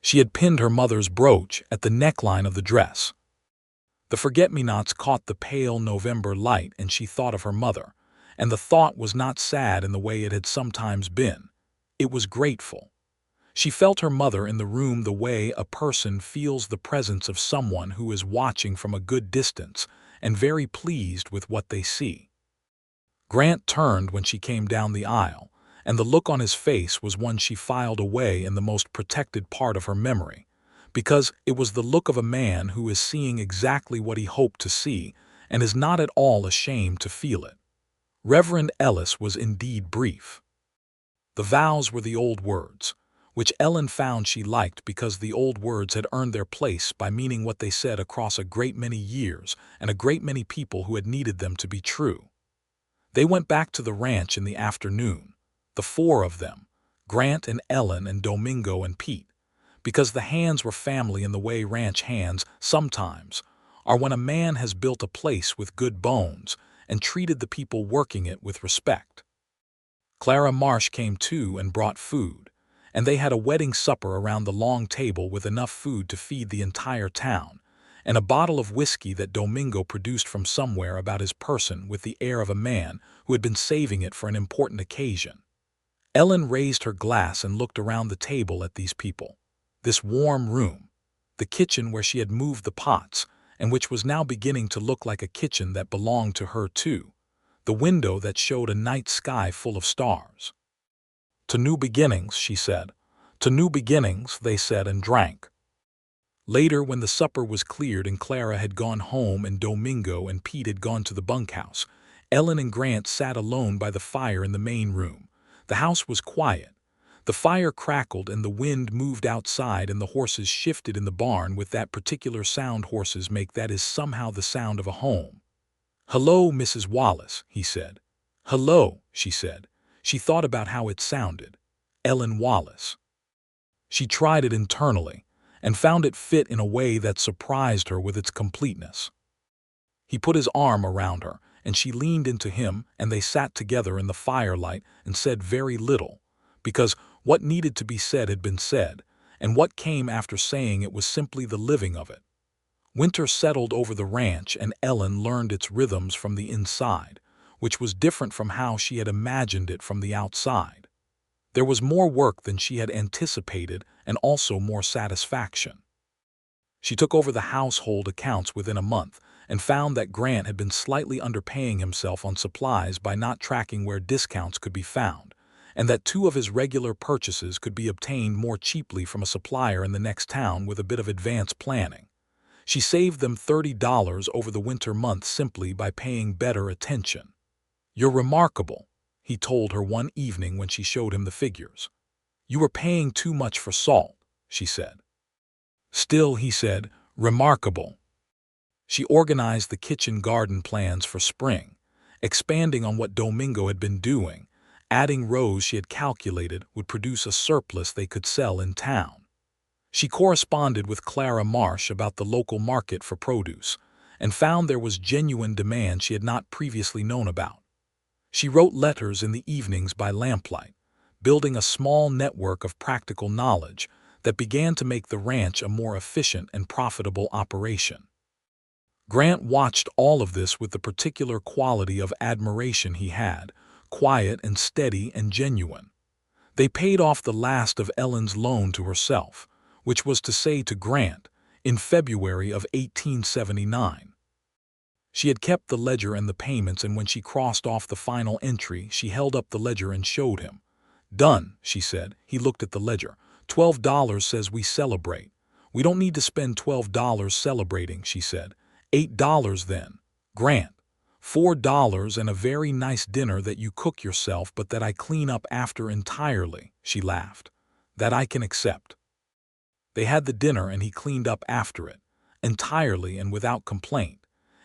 She had pinned her mother's brooch at the neckline of the dress. The forget-me-nots caught the pale November light, and she thought of her mother, and the thought was not sad in the way it had sometimes been. It was grateful. She felt her mother in the room the way a person feels the presence of someone who is watching from a good distance and very pleased with what they see. Grant turned when she came down the aisle, and the look on his face was one she filed away in the most protected part of her memory, because it was the look of a man who is seeing exactly what he hoped to see and is not at all ashamed to feel it. Reverend Ellis was indeed brief. The vows were the old words, which Ellen found she liked because the old words had earned their place by meaning what they said across a great many years and a great many people who had needed them to be true. They went back to the ranch in the afternoon, the 4 of them, Grant and Ellen and Domingo and Pete, because the hands were family in the way ranch hands sometimes are when a man has built a place with good bones and treated the people working it with respect. Clara Marsh came too and brought food, and they had a wedding supper around the long table with enough food to feed the entire town, and a bottle of whiskey that Domingo produced from somewhere about his person with the air of a man who had been saving it for an important occasion. Ellen raised her glass and looked around the table at these people, this warm room, the kitchen where she had moved the pots, and which was now beginning to look like a kitchen that belonged to her too, the window that showed a night sky full of stars. "To new beginnings," she said. "To new beginnings," they said and drank. Later, when the supper was cleared and Clara had gone home and Domingo and Pete had gone to the bunkhouse, Ellen and Grant sat alone by the fire in the main room. The house was quiet. The fire crackled and the wind moved outside and the horses shifted in the barn with that particular sound horses make that is somehow the sound of a home. "Hello, Mrs. Wallace," he said. "Hello," she said. She thought about how it sounded. Ellen Wallace. She tried it internally and found it fit in a way that surprised her with its completeness. He put his arm around her, and she leaned into him, and they sat together in the firelight and said very little, because what needed to be said had been said, and what came after saying it was simply the living of it. Winter settled over the ranch, and Ellen learned its rhythms from the inside, which was different from how she had imagined it from the outside. There was more work than she had anticipated and also more satisfaction. She took over the household accounts within a month and found that Grant had been slightly underpaying himself on supplies by not tracking where discounts could be found, and that 2 of his regular purchases could be obtained more cheaply from a supplier in the next town with a bit of advanced planning. She saved them $30 over the winter months simply by paying better attention. "You're remarkable," he told her one evening when she showed him the figures. "You were paying too much for salt," she said. "Still," he said, "remarkable." She organized the kitchen garden plans for spring, expanding on what Domingo had been doing, adding rows she had calculated would produce a surplus they could sell in town. She corresponded with Clara Marsh about the local market for produce, and found there was genuine demand she had not previously known about. She wrote letters in the evenings by lamplight, building a small network of practical knowledge that began to make the ranch a more efficient and profitable operation. Grant watched all of this with the particular quality of admiration he had, quiet and steady and genuine. They paid off the last of Ellen's loan to herself, which was to say to Grant, in February of 1879. She had kept the ledger and the payments, and when she crossed off the final entry, she held up the ledger and showed him. "Done," she said. He looked at the ledger. $12 says we celebrate. "We don't need to spend $12 celebrating," she said. $8 then. Grant. $4 and a very nice dinner that you cook yourself but that I clean up after entirely," she laughed. "That I can accept." They had the dinner and he cleaned up after it, entirely and without complaint,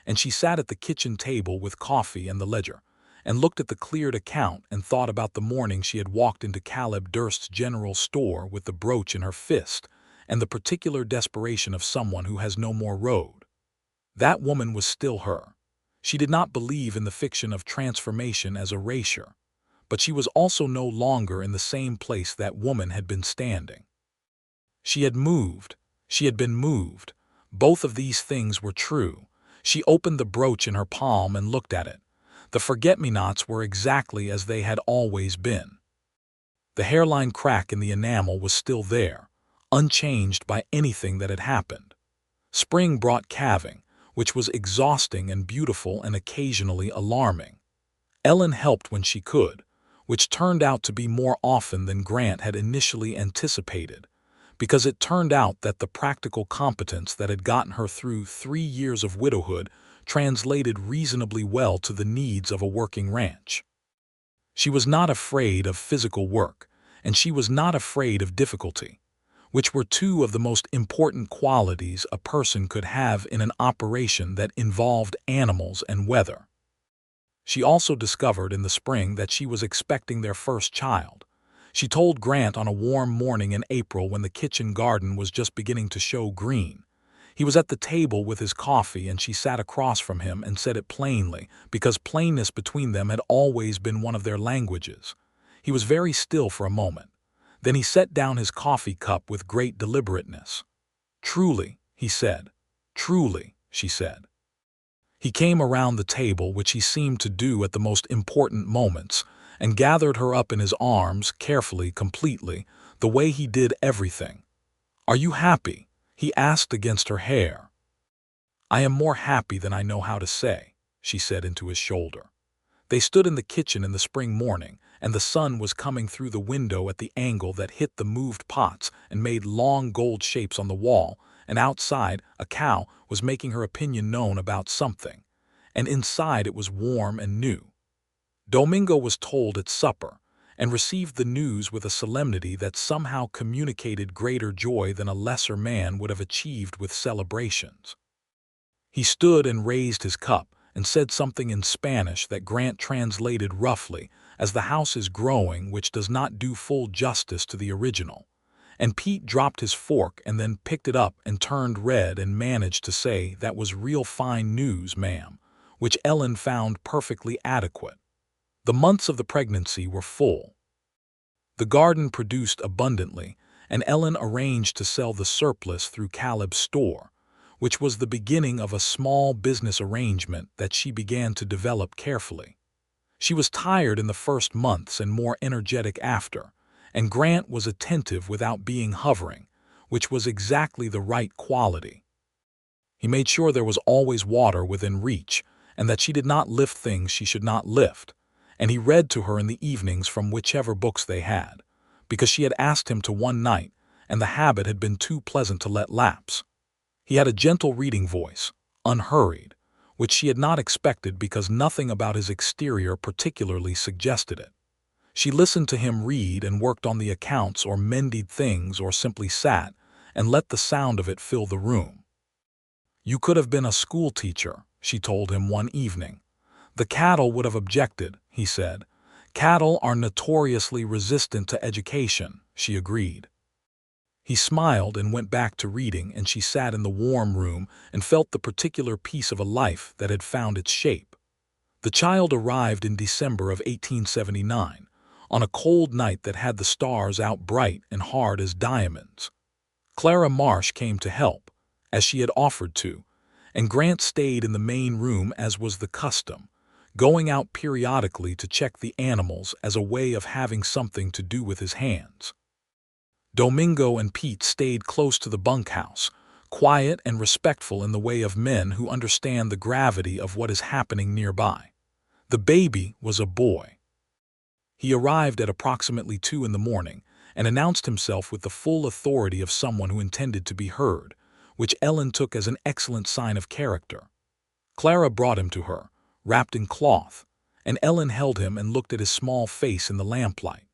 and she sat at the kitchen table with coffee and the ledger, and looked at the cleared account and thought about the morning she had walked into Caleb Durst's general store with the brooch in her fist, and the particular desperation of someone who has no more road. That woman was still her. She did not believe in the fiction of transformation as erasure, but she was also no longer in the same place that woman had been standing. She had moved. She had been moved. Both of these things were true. She opened the brooch in her palm and looked at it. The forget-me-nots were exactly as they had always been. The hairline crack in the enamel was still there, unchanged by anything that had happened. Spring brought calving, which was exhausting and beautiful and occasionally alarming. Ellen helped when she could, which turned out to be more often than Grant had initially anticipated, because it turned out that the practical competence that had gotten her through 3 years of widowhood translated reasonably well to the needs of a working ranch. She was not afraid of physical work, and she was not afraid of difficulty, which were 2 of the most important qualities a person could have in an operation that involved animals and weather. She also discovered in the spring that she was expecting their first child. She told Grant on a warm morning in April when the kitchen garden was just beginning to show green. He was at the table with his coffee and she sat across from him and said it plainly, because plainness between them had always been one of their languages. He was very still for a moment. Then he set down his coffee cup with great deliberateness. "Truly," he said. "Truly," she said. He came around the table, which he seemed to do at the most important moments, and gathered her up in his arms, carefully, completely, the way he did everything. "Are you happy?" he asked against her hair. "I am more happy than I know how to say," she said into his shoulder. They stood in the kitchen in the spring morning, and the sun was coming through the window at the angle that hit the moved pots and made long gold shapes on the wall, and outside, a cow was making her opinion known about something, and inside it was warm and new. Domingo was told at supper, and received the news with a solemnity that somehow communicated greater joy than a lesser man would have achieved with celebrations. He stood and raised his cup and said something in Spanish that Grant translated roughly as "the house is growing," which does not do full justice to the original. And Pete dropped his fork and then picked it up and turned red and managed to say, "That was real fine news, ma'am," which Ellen found perfectly adequate. The months of the pregnancy were full. The garden produced abundantly, and Ellen arranged to sell the surplus through Caleb's store, which was the beginning of a small business arrangement that she began to develop carefully. She was tired in the first months and more energetic after, and Grant was attentive without being hovering, which was exactly the right quality. He made sure there was always water within reach, and that she did not lift things she should not lift, and he read to her in the evenings from whichever books they had, because she had asked him to one night, and the habit had been too pleasant to let lapse. He had a gentle reading voice, unhurried, which she had not expected because nothing about his exterior particularly suggested it. She listened to him read and worked on the accounts or mended things or simply sat and let the sound of it fill the room. "You could have been a school teacher," she told him one evening. "The cattle would have objected," he said. "Cattle are notoriously resistant to education," she agreed. He smiled and went back to reading, and she sat in the warm room and felt the particular piece of a life that had found its shape. The child arrived in December of 1879, on a cold night that had the stars out bright and hard as diamonds. Clara Marsh came to help, as she had offered to, and Grant stayed in the main room as was the custom, going out periodically to check the animals as a way of having something to do with his hands. Domingo and Pete stayed close to the bunkhouse, quiet and respectful in the way of men who understand the gravity of what is happening nearby. The baby was a boy. He arrived at approximately 2 in the morning and announced himself with the full authority of someone who intended to be heard, which Ellen took as an excellent sign of character. Clara brought him to her, wrapped in cloth, and Ellen held him and looked at his small face in the lamplight.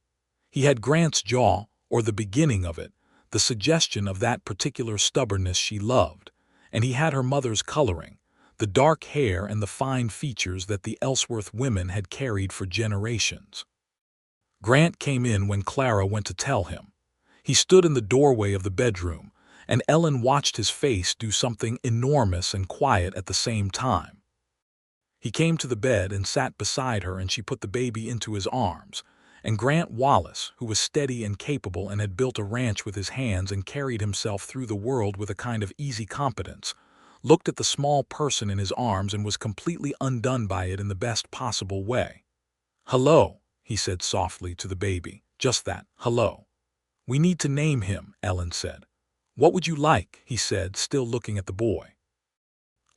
He had Grant's jaw, or the beginning of it, the suggestion of that particular stubbornness she loved, and he had her mother's coloring, the dark hair and the fine features that the Ellsworth women had carried for generations. Grant came in when Clara went to tell him. He stood in the doorway of the bedroom, and Ellen watched his face do something enormous and quiet at the same time. He came to the bed and sat beside her, and she put the baby into his arms, and Grant Wallace, who was steady and capable and had built a ranch with his hands and carried himself through the world with a kind of easy competence, looked at the small person in his arms and was completely undone by it in the best possible way. "Hello," he said softly to the baby. "Just that, hello." "We need to name him," Ellen said. "What would you like?" he said, still looking at the boy.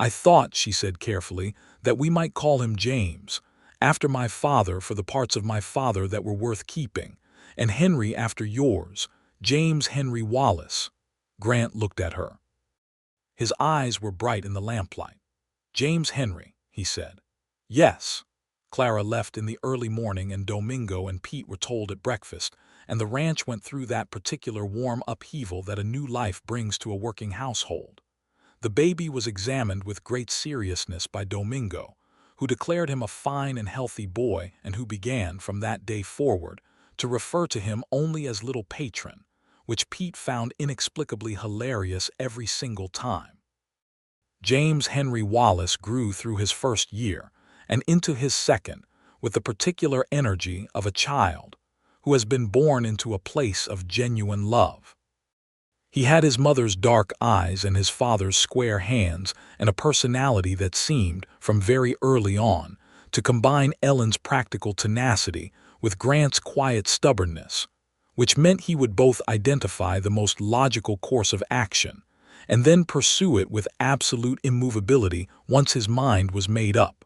"I thought," she said carefully, "that we might call him James, after my father for the parts of my father that were worth keeping, and Henry after yours, James Henry Wallace." Grant looked at her. His eyes were bright in the lamplight. "James Henry," he said. "Yes." Clara left in the early morning, and Domingo and Pete were told at breakfast, and the ranch went through that particular warm upheaval that a new life brings to a working household. The baby was examined with great seriousness by Domingo, who declared him a fine and healthy boy, and who began, from that day forward, to refer to him only as little patron, which Pete found inexplicably hilarious every single time. James Henry Wallace grew through his first year and into his second with the particular energy of a child who has been born into a place of genuine love. He had his mother's dark eyes and his father's square hands and a personality that seemed, from very early on, to combine Ellen's practical tenacity with Grant's quiet stubbornness, which meant he would both identify the most logical course of action and then pursue it with absolute immovability once his mind was made up.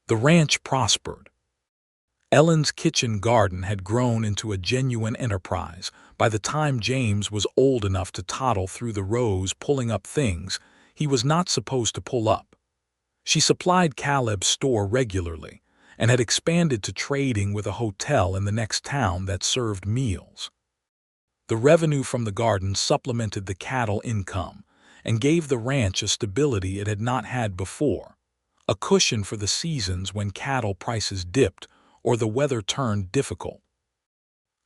The ranch prospered. Ellen's kitchen garden had grown into a genuine enterprise. By the time James was old enough to toddle through the rows pulling up things he was not supposed to pull up. She supplied Caleb's store regularly and had expanded to trading with a hotel in the next town that served meals. The revenue from the garden supplemented the cattle income and gave the ranch a stability it had not had before, a cushion for the seasons when cattle prices dipped or the weather turned difficult.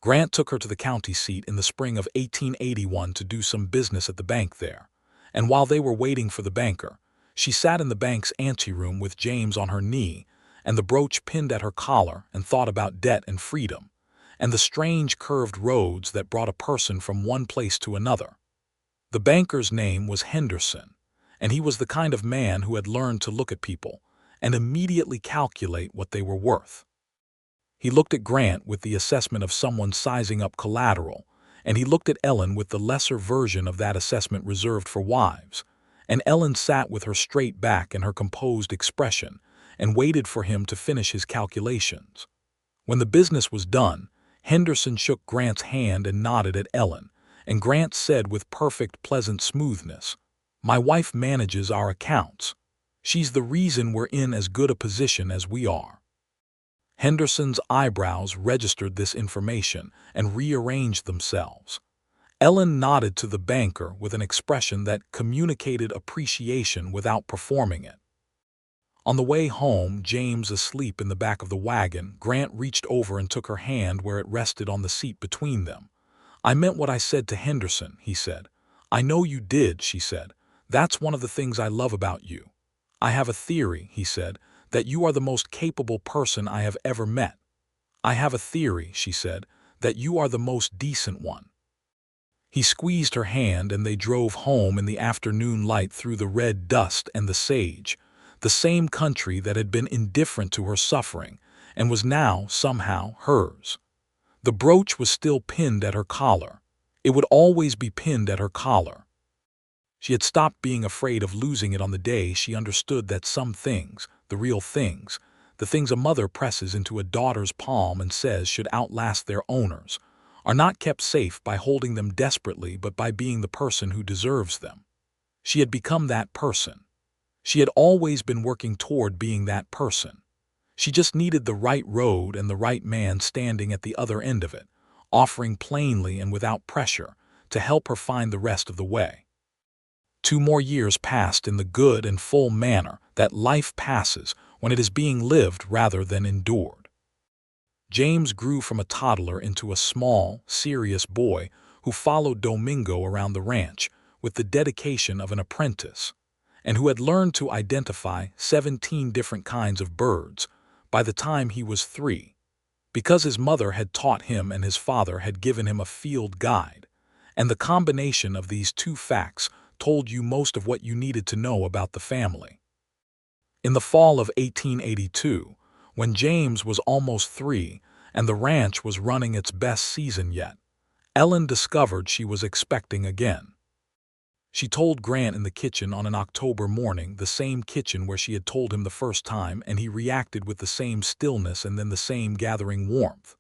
Grant took her to the county seat in the spring of 1881 to do some business at the bank there, and while they were waiting for the banker, she sat in the bank's anteroom with James on her knee and the brooch pinned at her collar and thought about debt and freedom, and the strange curved roads that brought a person from one place to another. The banker's name was Henderson, and he was the kind of man who had learned to look at people and immediately calculate what they were worth. He looked at Grant with the assessment of someone sizing up collateral, and he looked at Ellen with the lesser version of that assessment reserved for wives, and Ellen sat with her straight back and her composed expression and waited for him to finish his calculations. When the business was done, Henderson shook Grant's hand and nodded at Ellen, and Grant said with perfect pleasant smoothness, "My wife manages our accounts. She's the reason we're in as good a position as we are." Henderson's eyebrows registered this information and rearranged themselves. Ellen nodded to the banker with an expression that communicated appreciation without performing it. On the way home, James asleep in the back of the wagon, Grant reached over and took her hand where it rested on the seat between them. "I meant what I said to Henderson," he said. "I know you did," she said. "That's one of the things I love about you." "I have a theory," he said, "that you are the most capable person I have ever met." "I have a theory," she said, "that you are the most decent one." He squeezed her hand and they drove home in the afternoon light through the red dust and the sage, the same country that had been indifferent to her suffering and was now, somehow, hers. The brooch was still pinned at her collar. It would always be pinned at her collar. She had stopped being afraid of losing it on the day she understood that some things, the real things, the things a mother presses into a daughter's palm and says should outlast their owners, are not kept safe by holding them desperately but by being the person who deserves them. She had become that person. She had always been working toward being that person. She just needed the right road and the right man standing at the other end of it, offering plainly and without pressure to help her find the rest of the way. 2 more years passed in the good and full manner that life passes when it is being lived rather than endured. James grew from a toddler into a small, serious boy who followed Domingo around the ranch with the dedication of an apprentice, and who had learned to identify 17 different kinds of birds by the time he was 3, because his mother had taught him and his father had given him a field guide, and the combination of these two facts told you most of what you needed to know about the family. In the fall of 1882, when James was almost 3 and the ranch was running its best season yet, Ellen discovered she was expecting again. She told Grant in the kitchen on an October morning, the same kitchen where she had told him the first time, and he reacted with the same stillness and then the same gathering warmth.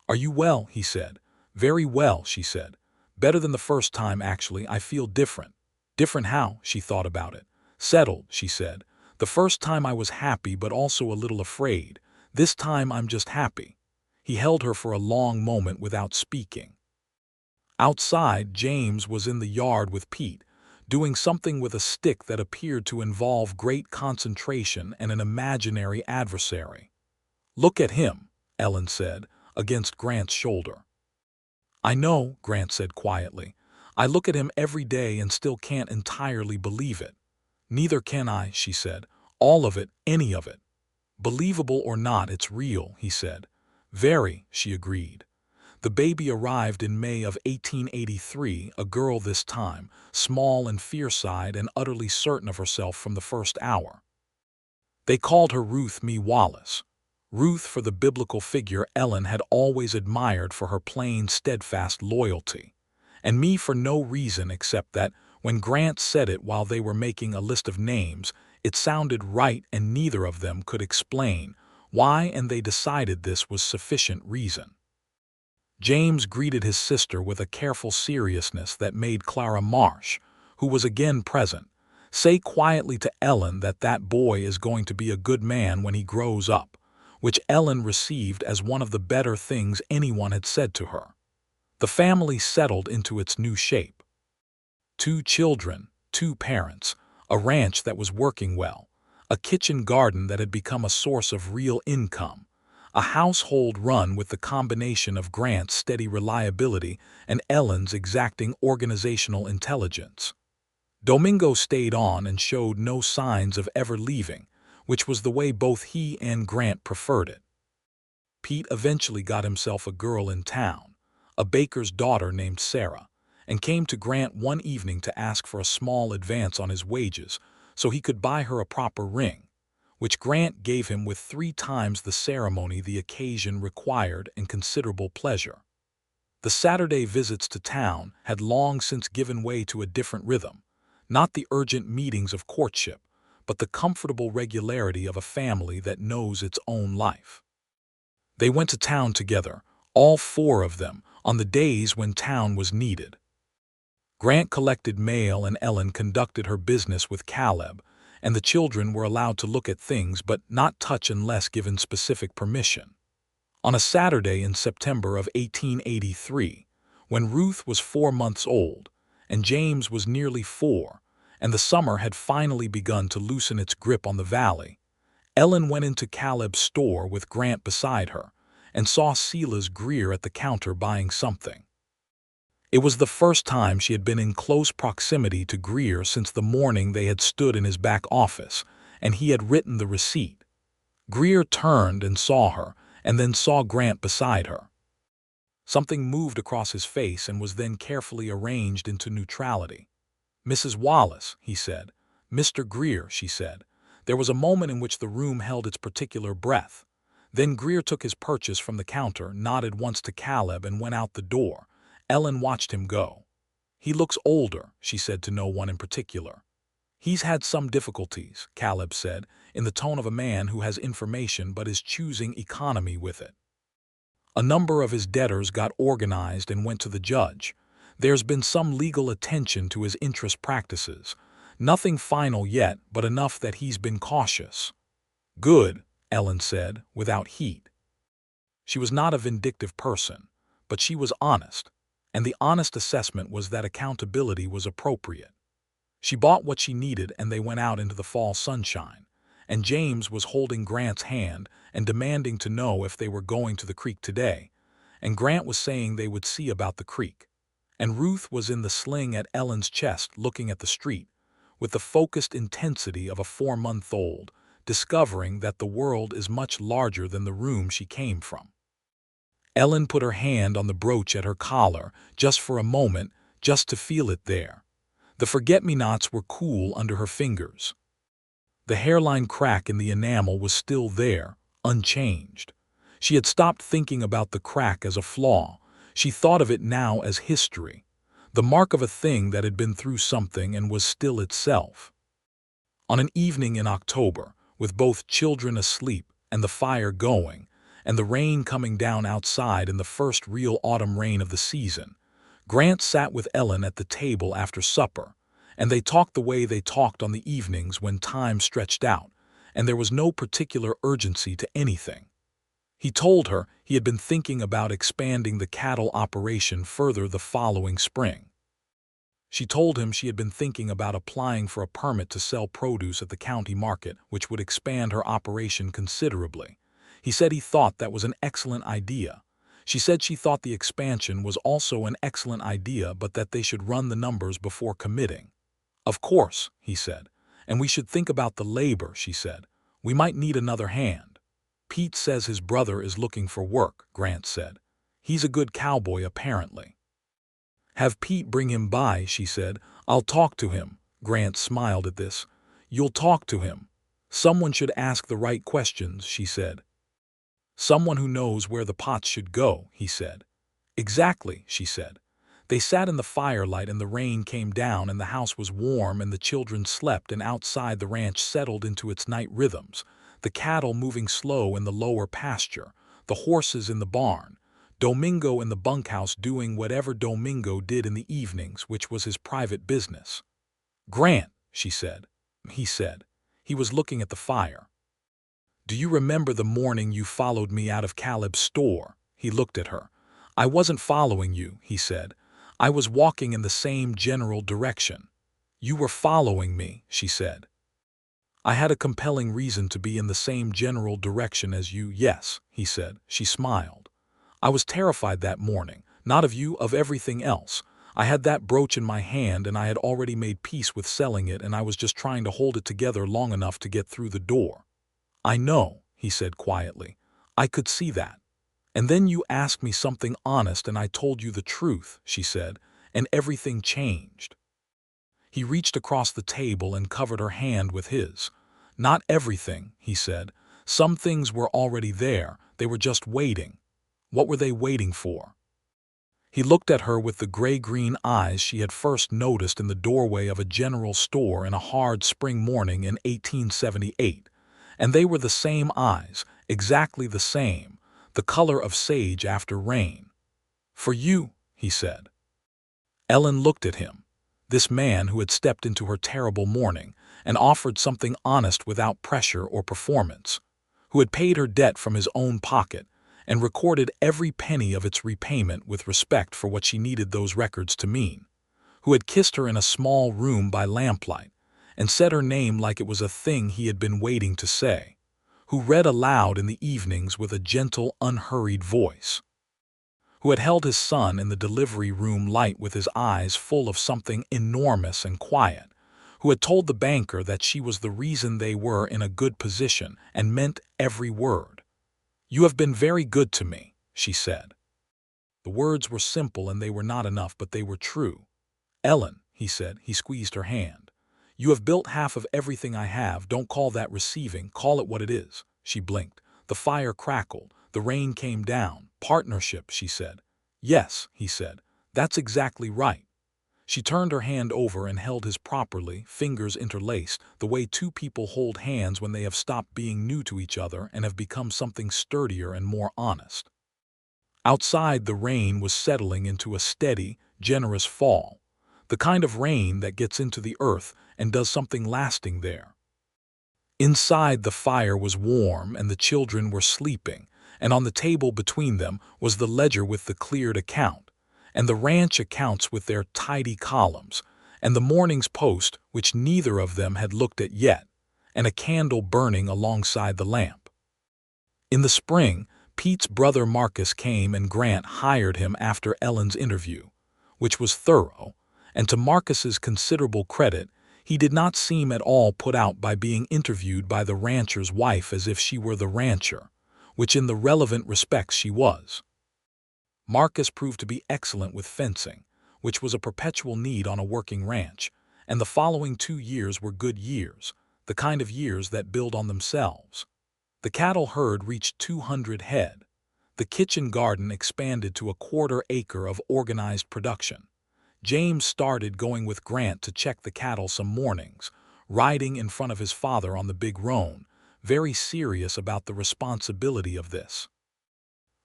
"Are you well?" he said. "Very well," she said. "Better than the first time, actually. I feel different." "Different how?" She thought about it. "Settled," she said. "The first time I was happy but also a little afraid. This time I'm just happy." He held her for a long moment without speaking. Outside, James was in the yard with Pete, doing something with a stick that appeared to involve great concentration and an imaginary adversary. "Look at him," Ellen said, against Grant's shoulder. "I know," Grant said quietly. "I look at him every day and still can't entirely believe it." "Neither can I," she said. "All of it, any of it." "Believable or not, it's real," he said. "Very," she agreed. The baby arrived in May of 1883, a girl this time, small and fierce-eyed and utterly certain of herself from the first hour. They called her Ruth Mee Wallace. Ruth for the biblical figure Ellen had always admired for her plain, steadfast loyalty, and Mee for no reason except that, when Grant said it while they were making a list of names, it sounded right and neither of them could explain Why, and they decided this was sufficient reason. James greeted his sister with a careful seriousness that made Clara Marsh, who was again present, say quietly to Ellen that that boy is going to be a good man when he grows up, which Ellen received as one of the better things anyone had said to her. The family settled into its new shape. 2 children, 2 parents, a ranch that was working well, a kitchen garden that had become a source of real income, a household run with the combination of Grant's steady reliability and Ellen's exacting organizational intelligence. Domingo stayed on and showed no signs of ever leaving, which was the way both he and Grant preferred it. Pete eventually got himself a girl in town, a baker's daughter named Sarah, and came to Grant one evening to ask for a small advance on his wages so he could buy her a proper ring, which Grant gave him with 3 times the ceremony the occasion required and considerable pleasure. The Saturday visits to town had long since given way to a different rhythm, not the urgent meetings of courtship, but the comfortable regularity of a family that knows its own life. They went to town together, all 4 of them, on the days when town was needed. Grant collected mail and Ellen conducted her business with Caleb, and the children were allowed to look at things but not touch unless given specific permission. On a Saturday in September of 1883, when Ruth was 4 months old, and James was nearly 4, and the summer had finally begun to loosen its grip on the valley, Ellen went into Caleb's store with Grant beside her, and saw Silas Greer at the counter buying something. It was the first time she had been in close proximity to Greer since the morning they had stood in his back office, and he had written the receipt. Greer turned and saw her, and then saw Grant beside her. Something moved across his face and was then carefully arranged into neutrality. "Mrs. Wallace," he said. "Mr. Greer," she said. There was a moment in which the room held its particular breath. Then Greer took his purchase from the counter, nodded once to Caleb, and went out the door. Ellen watched him go. "He looks older," she said to no one in particular. "He's had some difficulties," Caleb said, in the tone of a man who has information but is choosing economy with it. "A number of his debtors got organized and went to the judge. There's been some legal attention to his interest practices. Nothing final yet, but enough that he's been cautious." "Good," Ellen said, without heat. She was not a vindictive person, but she was honest, and the honest assessment was that accountability was appropriate. She bought what she needed and they went out into the fall sunshine, and James was holding Grant's hand and demanding to know if they were going to the creek today, and Grant was saying they would see about the creek, and Ruth was in the sling at Ellen's chest looking at the street, with the focused intensity of a 4-month-old, discovering that the world is much larger than the room she came from. Ellen put her hand on the brooch at her collar, just for a moment, just to feel it there. The forget-me-nots were cool under her fingers. The hairline crack in the enamel was still there, unchanged. She had stopped thinking about the crack as a flaw. She thought of it now as history, the mark of a thing that had been through something and was still itself. On an evening in October, with both children asleep and the fire going, and the rain coming down outside in the first real autumn rain of the season, Grant sat with Ellen at the table after supper, and they talked the way they talked on the evenings when time stretched out, and there was no particular urgency to anything. He told her he had been thinking about expanding the cattle operation further the following spring. She told him she had been thinking about applying for a permit to sell produce at the county market, which would expand her operation considerably. He said he thought that was an excellent idea. She said she thought the expansion was also an excellent idea, but that they should run the numbers before committing. "Of course," he said. "And we should think about the labor," she said. "We might need another hand." "Pete says his brother is looking for work," Grant said. "He's a good cowboy, apparently." "Have Pete bring him by," she said. "I'll talk to him." Grant smiled at this. "You'll talk to him. Someone should ask the right questions," she said. "Someone who knows where the pots should go," he said. "Exactly," she said. They sat in the firelight and the rain came down and the house was warm and the children slept and outside the ranch settled into its night rhythms, the cattle moving slow in the lower pasture, the horses in the barn, Domingo in the bunkhouse doing whatever Domingo did in the evenings, which was his private business. "Grant," she said. He said. He was looking at the fire. "Do you remember the morning you followed me out of Caleb's store?" He looked at her. "I wasn't following you," he said. "I was walking in the same general direction." "You were following me," she said. "I had a compelling reason to be in the same general direction as you, yes," he said. She smiled. "I was terrified that morning, not of you, of everything else. I had that brooch in my hand and I had already made peace with selling it, and I was just trying to hold it together long enough to get through the door." "I know," he said quietly. "I could see that. And then you asked me something honest and I told you the truth," she said, "and everything changed." He reached across the table and covered her hand with his. "Not everything," he said. "Some things were already there. They were just waiting." "What were they waiting for?" He looked at her with the gray-green eyes she had first noticed in the doorway of a general store in a hard spring morning in 1878. And they were the same eyes, exactly the same, the color of sage after rain. "For you," he said. Ellen looked at him, this man who had stepped into her terrible morning and offered something honest without pressure or performance, who had paid her debt from his own pocket and recorded every penny of its repayment with respect for what she needed those records to mean, who had kissed her in a small room by lamplight and said her name like it was a thing he had been waiting to say, who read aloud in the evenings with a gentle, unhurried voice, who had held his son in the delivery room light with his eyes full of something enormous and quiet, who had told the banker that she was the reason they were in a good position and meant every word. "You have been very good to me," she said. The words were simple and they were not enough, but they were true. "Ellen," he said. He squeezed her hand. "You have built half of everything I have. Don't call that receiving. Call it what it is." She blinked. The fire crackled. The rain came down. "Partnership," she said. "Yes," he said. "That's exactly right." She turned her hand over and held his properly, fingers interlaced, the way two people hold hands when they have stopped being new to each other and have become something sturdier and more honest. Outside, the rain was settling into a steady, generous fall, the kind of rain that gets into the earth and does something lasting there. Inside, the fire was warm and the children were sleeping, and on the table between them was the ledger with the cleared account, and the ranch accounts with their tidy columns, and the morning's post, which neither of them had looked at yet, and a candle burning alongside the lamp. In the spring, Pete's brother Marcus came and Grant hired him after Ellen's interview, which was thorough, and to Marcus's considerable credit, he did not seem at all put out by being interviewed by the rancher's wife as if she were the rancher, which in the relevant respects she was. Marcus proved to be excellent with fencing, which was a perpetual need on a working ranch, and the following 2 years were good years, the kind of years that build on themselves. The cattle herd reached 200 head. The kitchen garden expanded to a 1/4 acre of organized production. James started going with Grant to check the cattle some mornings, riding in front of his father on the big roan, very serious about the responsibility of this.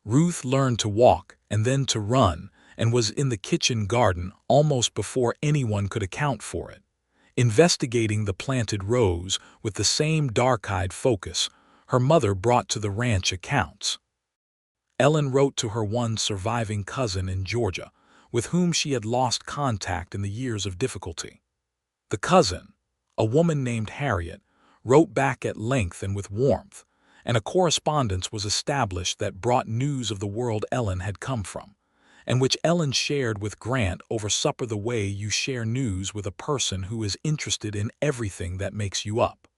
Ruth learned to walk and then to run and was in the kitchen garden almost before anyone could account for it, investigating the planted rows with the same dark-eyed focus her mother brought to the ranch accounts. Ellen wrote to her one surviving cousin in Georgia, with whom she had lost contact in the years of difficulty. The cousin, a woman named Harriet, wrote back at length and with warmth, and a correspondence was established that brought news of the world Ellen had come from, and which Ellen shared with Grant over supper the way you share news with a person who is interested in everything that makes you up.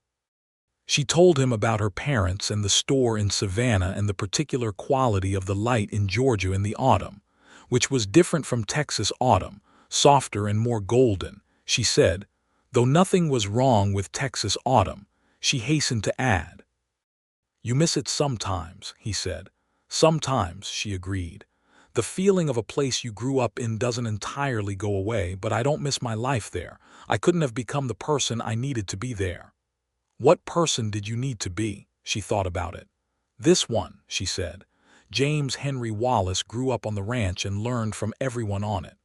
She told him about her parents and the store in Savannah and the particular quality of the light in Georgia in the autumn, which was different from Texas autumn, softer and more golden, she said, though nothing was wrong with Texas autumn, she hastened to add. "You miss it sometimes," he said. "Sometimes," she agreed. "The feeling of a place you grew up in doesn't entirely go away, but I don't miss my life there. I couldn't have become the person I needed to be there." "What person did you need to be?" She thought about it. This one, she said. James Henry Wallace grew up on the ranch and learned from everyone on it.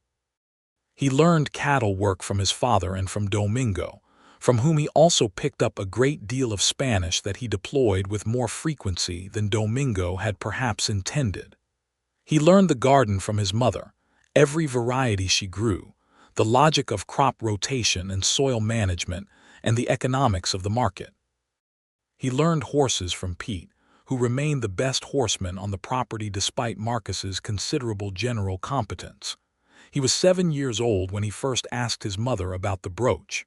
He learned cattle work from his father and from Domingo, from whom he also picked up a great deal of Spanish that he deployed with more frequency than Domingo had perhaps intended. He learned the garden from his mother, every variety she grew, the logic of crop rotation and soil management, and the economics of the market. He learned horses from Pete, who remained the best horseman on the property despite Marcus's considerable general competence. He was 7 years old when he first asked his mother about the brooch.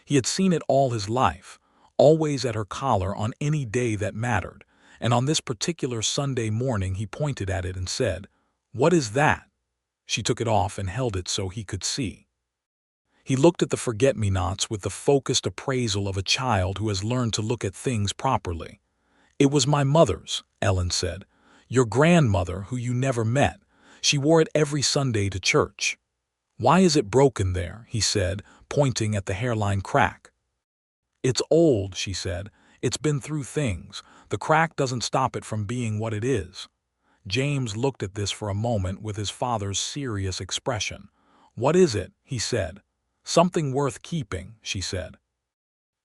He had seen it all his life, always at her collar on any day that mattered, and on this particular Sunday morning he pointed at it and said, "What is that?" She took it off and held it so he could see. He looked at the forget-me-nots with the focused appraisal of a child who has learned to look at things properly. "It was my mother's," Ellen said. "Your grandmother, who you never met. She wore it every Sunday to church." "Why is it broken there?" he said, pointing at the hairline crack. "It's old," she said. "It's been through things. The crack doesn't stop it from being what it is." James looked at this for a moment with his father's serious expression. "What is it?" he said. "Something worth keeping," she said.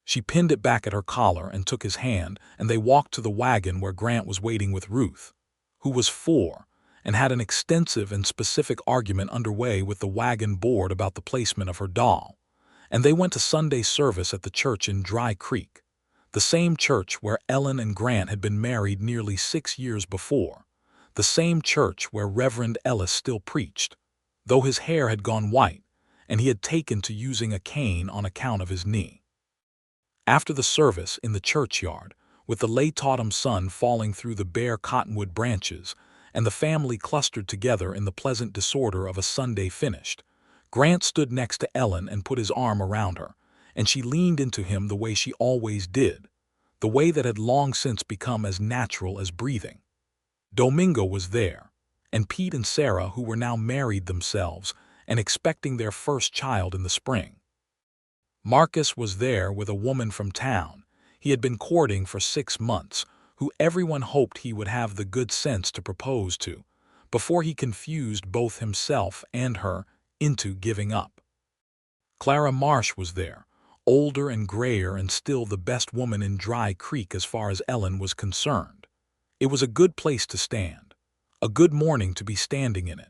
She pinned it back at her collar and took his hand, and they walked to the wagon where Grant was waiting with Ruth, who was 4, and had an extensive and specific argument underway with the wagon board about the placement of her doll. And they went to Sunday service at the church in Dry Creek, the same church where Ellen and Grant had been married nearly 6 years before, the same church where Reverend Ellis still preached, though his hair had gone white, and he had taken to using a cane on account of his knee. After the service in the churchyard, with the late autumn sun falling through the bare cottonwood branches, and the family clustered together in the pleasant disorder of a Sunday finished, Grant stood next to Ellen and put his arm around her, and she leaned into him the way she always did, the way that had long since become as natural as breathing. Domingo was there, and Pete and Sarah, who were now married themselves and expecting their first child in the spring. Marcus was there with a woman from town he had been courting for 6 months, who everyone hoped he would have the good sense to propose to, before he confused both himself and her into giving up. Clara Marsh was there, older and grayer and still the best woman in Dry Creek as far as Ellen was concerned. It was a good place to stand, a good morning to be standing in it.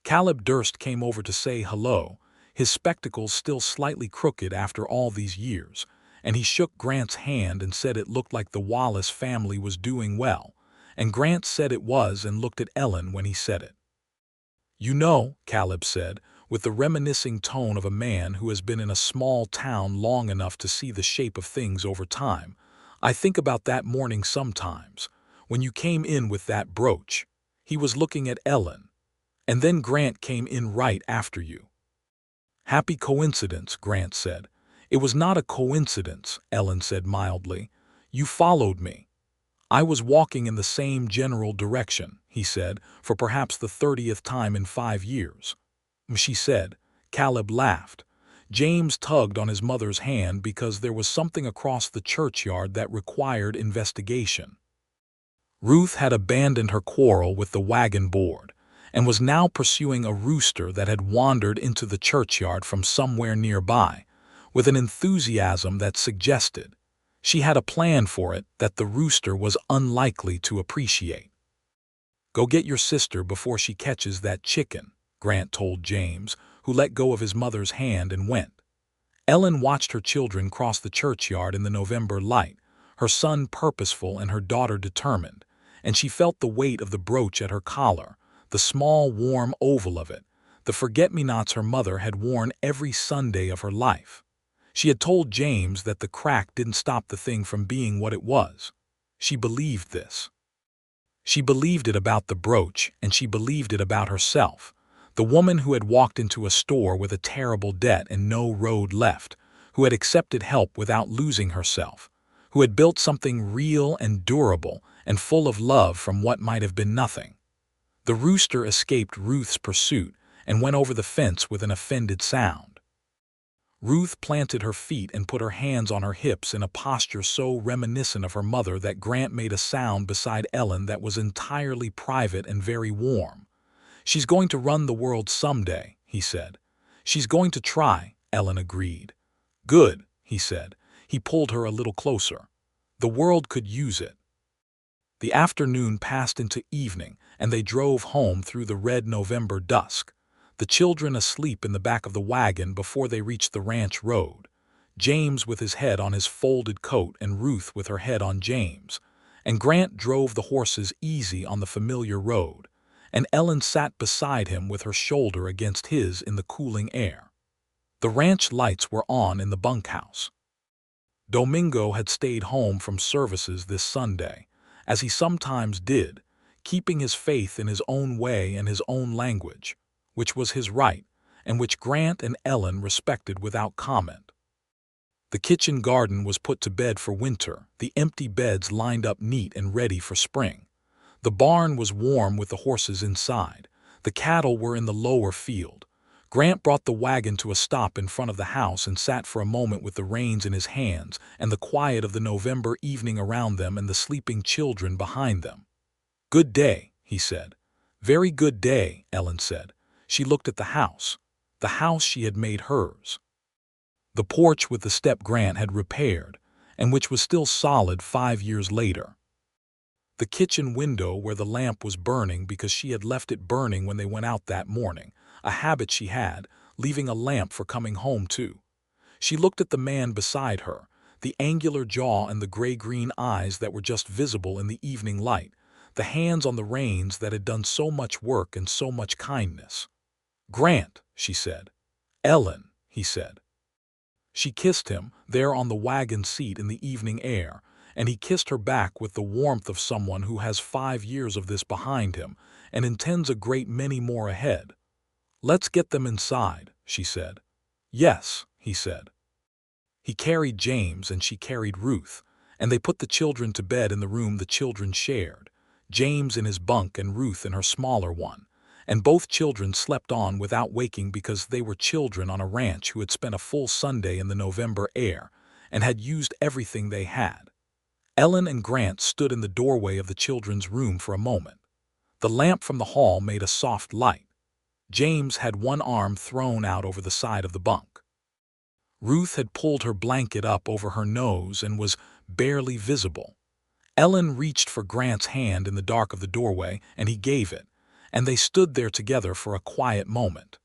Caleb Durst came over to say hello, his spectacles still slightly crooked after all these years, and he shook Grant's hand and said it looked like the Wallace family was doing well, and Grant said it was and looked at Ellen when he said it. "You know," Caleb said, with the reminiscing tone of a man who has been in a small town long enough to see the shape of things over time, "I think about that morning sometimes, when you came in with that brooch." He was looking at Ellen. "And then Grant came in right after you." "Happy coincidence," Grant said. "It was not a coincidence," Ellen said mildly. "You followed me." "I was walking in the same general direction," he said, for perhaps the 30th time in 5 years. She said. Caleb laughed. James tugged on his mother's hand because there was something across the churchyard that required investigation. Ruth had abandoned her quarrel with the wagon board, and was now pursuing a rooster that had wandered into the churchyard from somewhere nearby, with an enthusiasm that suggested she had a plan for it that the rooster was unlikely to appreciate. "Go get your sister before she catches that chicken," Grant told James, who let go of his mother's hand and went. Ellen watched her children cross the churchyard in the November light, her son purposeful and her daughter determined, and she felt the weight of the brooch at her collar, the small warm oval of it, the forget-me-nots her mother had worn every Sunday of her life. She had told James that the crack didn't stop the thing from being what it was. She believed this. She believed it about the brooch, and she believed it about herself, the woman who had walked into a store with a terrible debt and no road left, who had accepted help without losing herself, who had built something real and durable and full of love from what might have been nothing. The rooster escaped Ruth's pursuit and went over the fence with an offended sound. Ruth planted her feet and put her hands on her hips in a posture so reminiscent of her mother that Grant made a sound beside Ellen that was entirely private and very warm. "She's going to run the world someday," he said. "She's going to try," Ellen agreed. "Good," he said. He pulled her a little closer. "The world could use it." The afternoon passed into evening, and they drove home through the red November dusk, the children asleep in the back of the wagon before they reached the ranch road, James with his head on his folded coat and Ruth with her head on James, and Grant drove the horses easy on the familiar road, and Ellen sat beside him with her shoulder against his in the cooling air. The ranch lights were on in the bunkhouse. Domingo had stayed home from services this Sunday, as he sometimes did, keeping his faith in his own way and his own language, which was his right, and which Grant and Ellen respected without comment. The kitchen garden was put to bed for winter, the empty beds lined up neat and ready for spring. The barn was warm with the horses inside. The cattle were in the lower field. Grant brought the wagon to a stop in front of the house and sat for a moment with the reins in his hands and the quiet of the November evening around them and the sleeping children behind them. "Good day," he said. "Very good day," Ellen said. She looked at the house she had made hers. The porch with the step Grant had repaired, and which was still solid 5 years later. The kitchen window where the lamp was burning because she had left it burning when they went out that morning, a habit she had, leaving a lamp for coming home too. She looked at the man beside her, the angular jaw and the gray-green eyes that were just visible in the evening light, the hands on the reins that had done so much work and so much kindness. "Grant," she said. "Ellen," he said. She kissed him, there on the wagon seat in the evening air, and he kissed her back with the warmth of someone who has 5 years of this behind him and intends a great many more ahead. "Let's get them inside," she said. "Yes," he said. He carried James and she carried Ruth, and they put the children to bed in the room the children shared, James in his bunk and Ruth in her smaller one, and both children slept on without waking because they were children on a ranch who had spent a full Sunday in the November air and had used everything they had. Ellen and Grant stood in the doorway of the children's room for a moment. The lamp from the hall made a soft light. James had one arm thrown out over the side of the bunk. Ruth had pulled her blanket up over her nose and was barely visible. Ellen reached for Grant's hand in the dark of the doorway, and he gave it, and they stood there together for a quiet moment.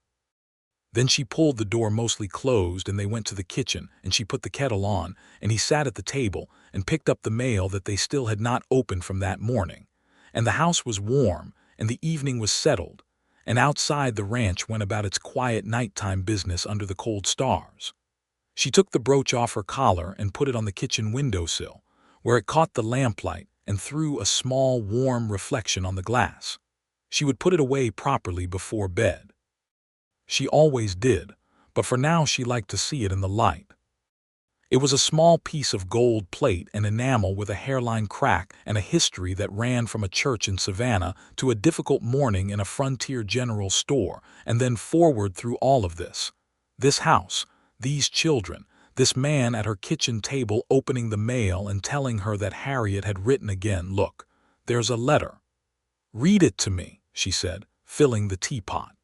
Then she pulled the door mostly closed and they went to the kitchen, and she put the kettle on, and he sat at the table and picked up the mail that they still had not opened from that morning. And the house was warm, and the evening was settled, and outside the ranch went about its quiet nighttime business under the cold stars. She took the brooch off her collar and put it on the kitchen windowsill, where it caught the lamplight and threw a small, warm reflection on the glass. She would put it away properly before bed. She always did, but for now she liked to see it in the light. It was a small piece of gold plate and enamel with a hairline crack and a history that ran from a church in Savannah to a difficult morning in a frontier general store, and then forward through all of this. This house, these children, this man at her kitchen table opening the mail and telling her that Harriet had written again, "Look, there's a letter." "Read it to me," she said, filling the teapot.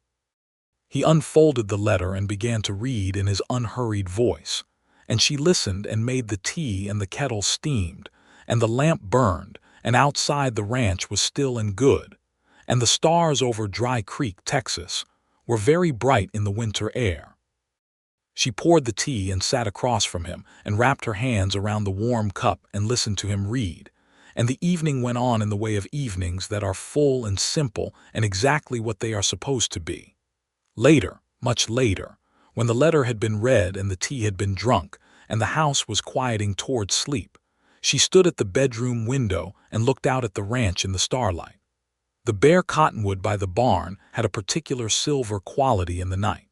He unfolded the letter and began to read in his unhurried voice, and she listened and made the tea and the kettle steamed, and the lamp burned, and outside the ranch was still and good, and the stars over Dry Creek, Texas, were very bright in the winter air. She poured the tea and sat across from him and wrapped her hands around the warm cup and listened to him read, and the evening went on in the way of evenings that are full and simple and exactly what they are supposed to be. Later, much later, when the letter had been read and the tea had been drunk and the house was quieting toward sleep, she stood at the bedroom window and looked out at the ranch in the starlight. The bare cottonwood by the barn had a particular silver quality in the night.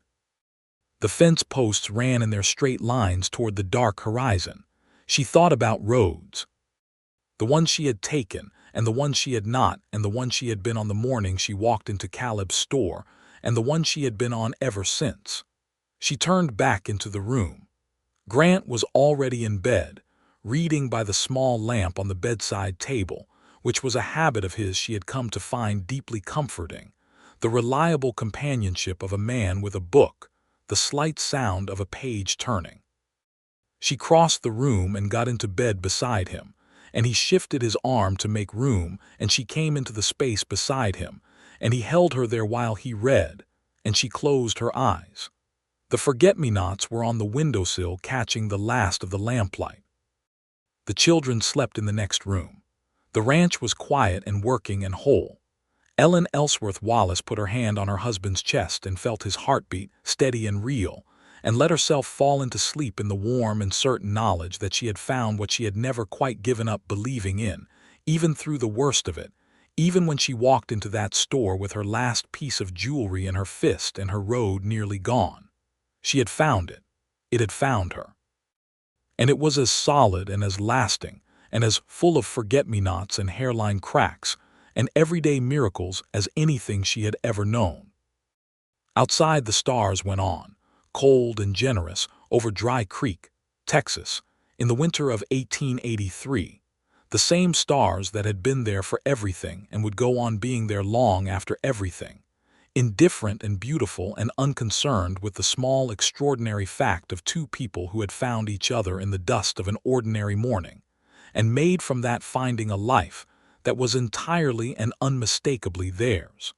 The fence posts ran in their straight lines toward the dark horizon. She thought about roads. The one she had taken, and the one she had not, and the one she had been on the morning she walked into Caleb's store, and the one she had been on ever since. She turned back into the room. Grant was already in bed, reading by the small lamp on the bedside table, which was a habit of his she had come to find deeply comforting, the reliable companionship of a man with a book, the slight sound of a page turning. She crossed the room and got into bed beside him, and he shifted his arm to make room, and she came into the space beside him, and he held her there while he read, and she closed her eyes. The forget-me-nots were on the windowsill catching the last of the lamplight. The children slept in the next room. The ranch was quiet and working and whole. Ellen Ellsworth Wallace put her hand on her husband's chest and felt his heartbeat, steady and real, and let herself fall into sleep in the warm and certain knowledge that she had found what she had never quite given up believing in, even through the worst of it, even when she walked into that store with her last piece of jewelry in her fist and her road nearly gone. She had found it. It had found her. And it was as solid and as lasting, and as full of forget-me-nots and hairline cracks, and everyday miracles as anything she had ever known. Outside the stars went on, cold and generous, over Dry Creek, Texas, in the winter of 1883, the same stars that had been there for everything and would go on being there long after everything, indifferent and beautiful and unconcerned with the small extraordinary fact of two people who had found each other in the dust of an ordinary morning, and made from that finding a life that was entirely and unmistakably theirs.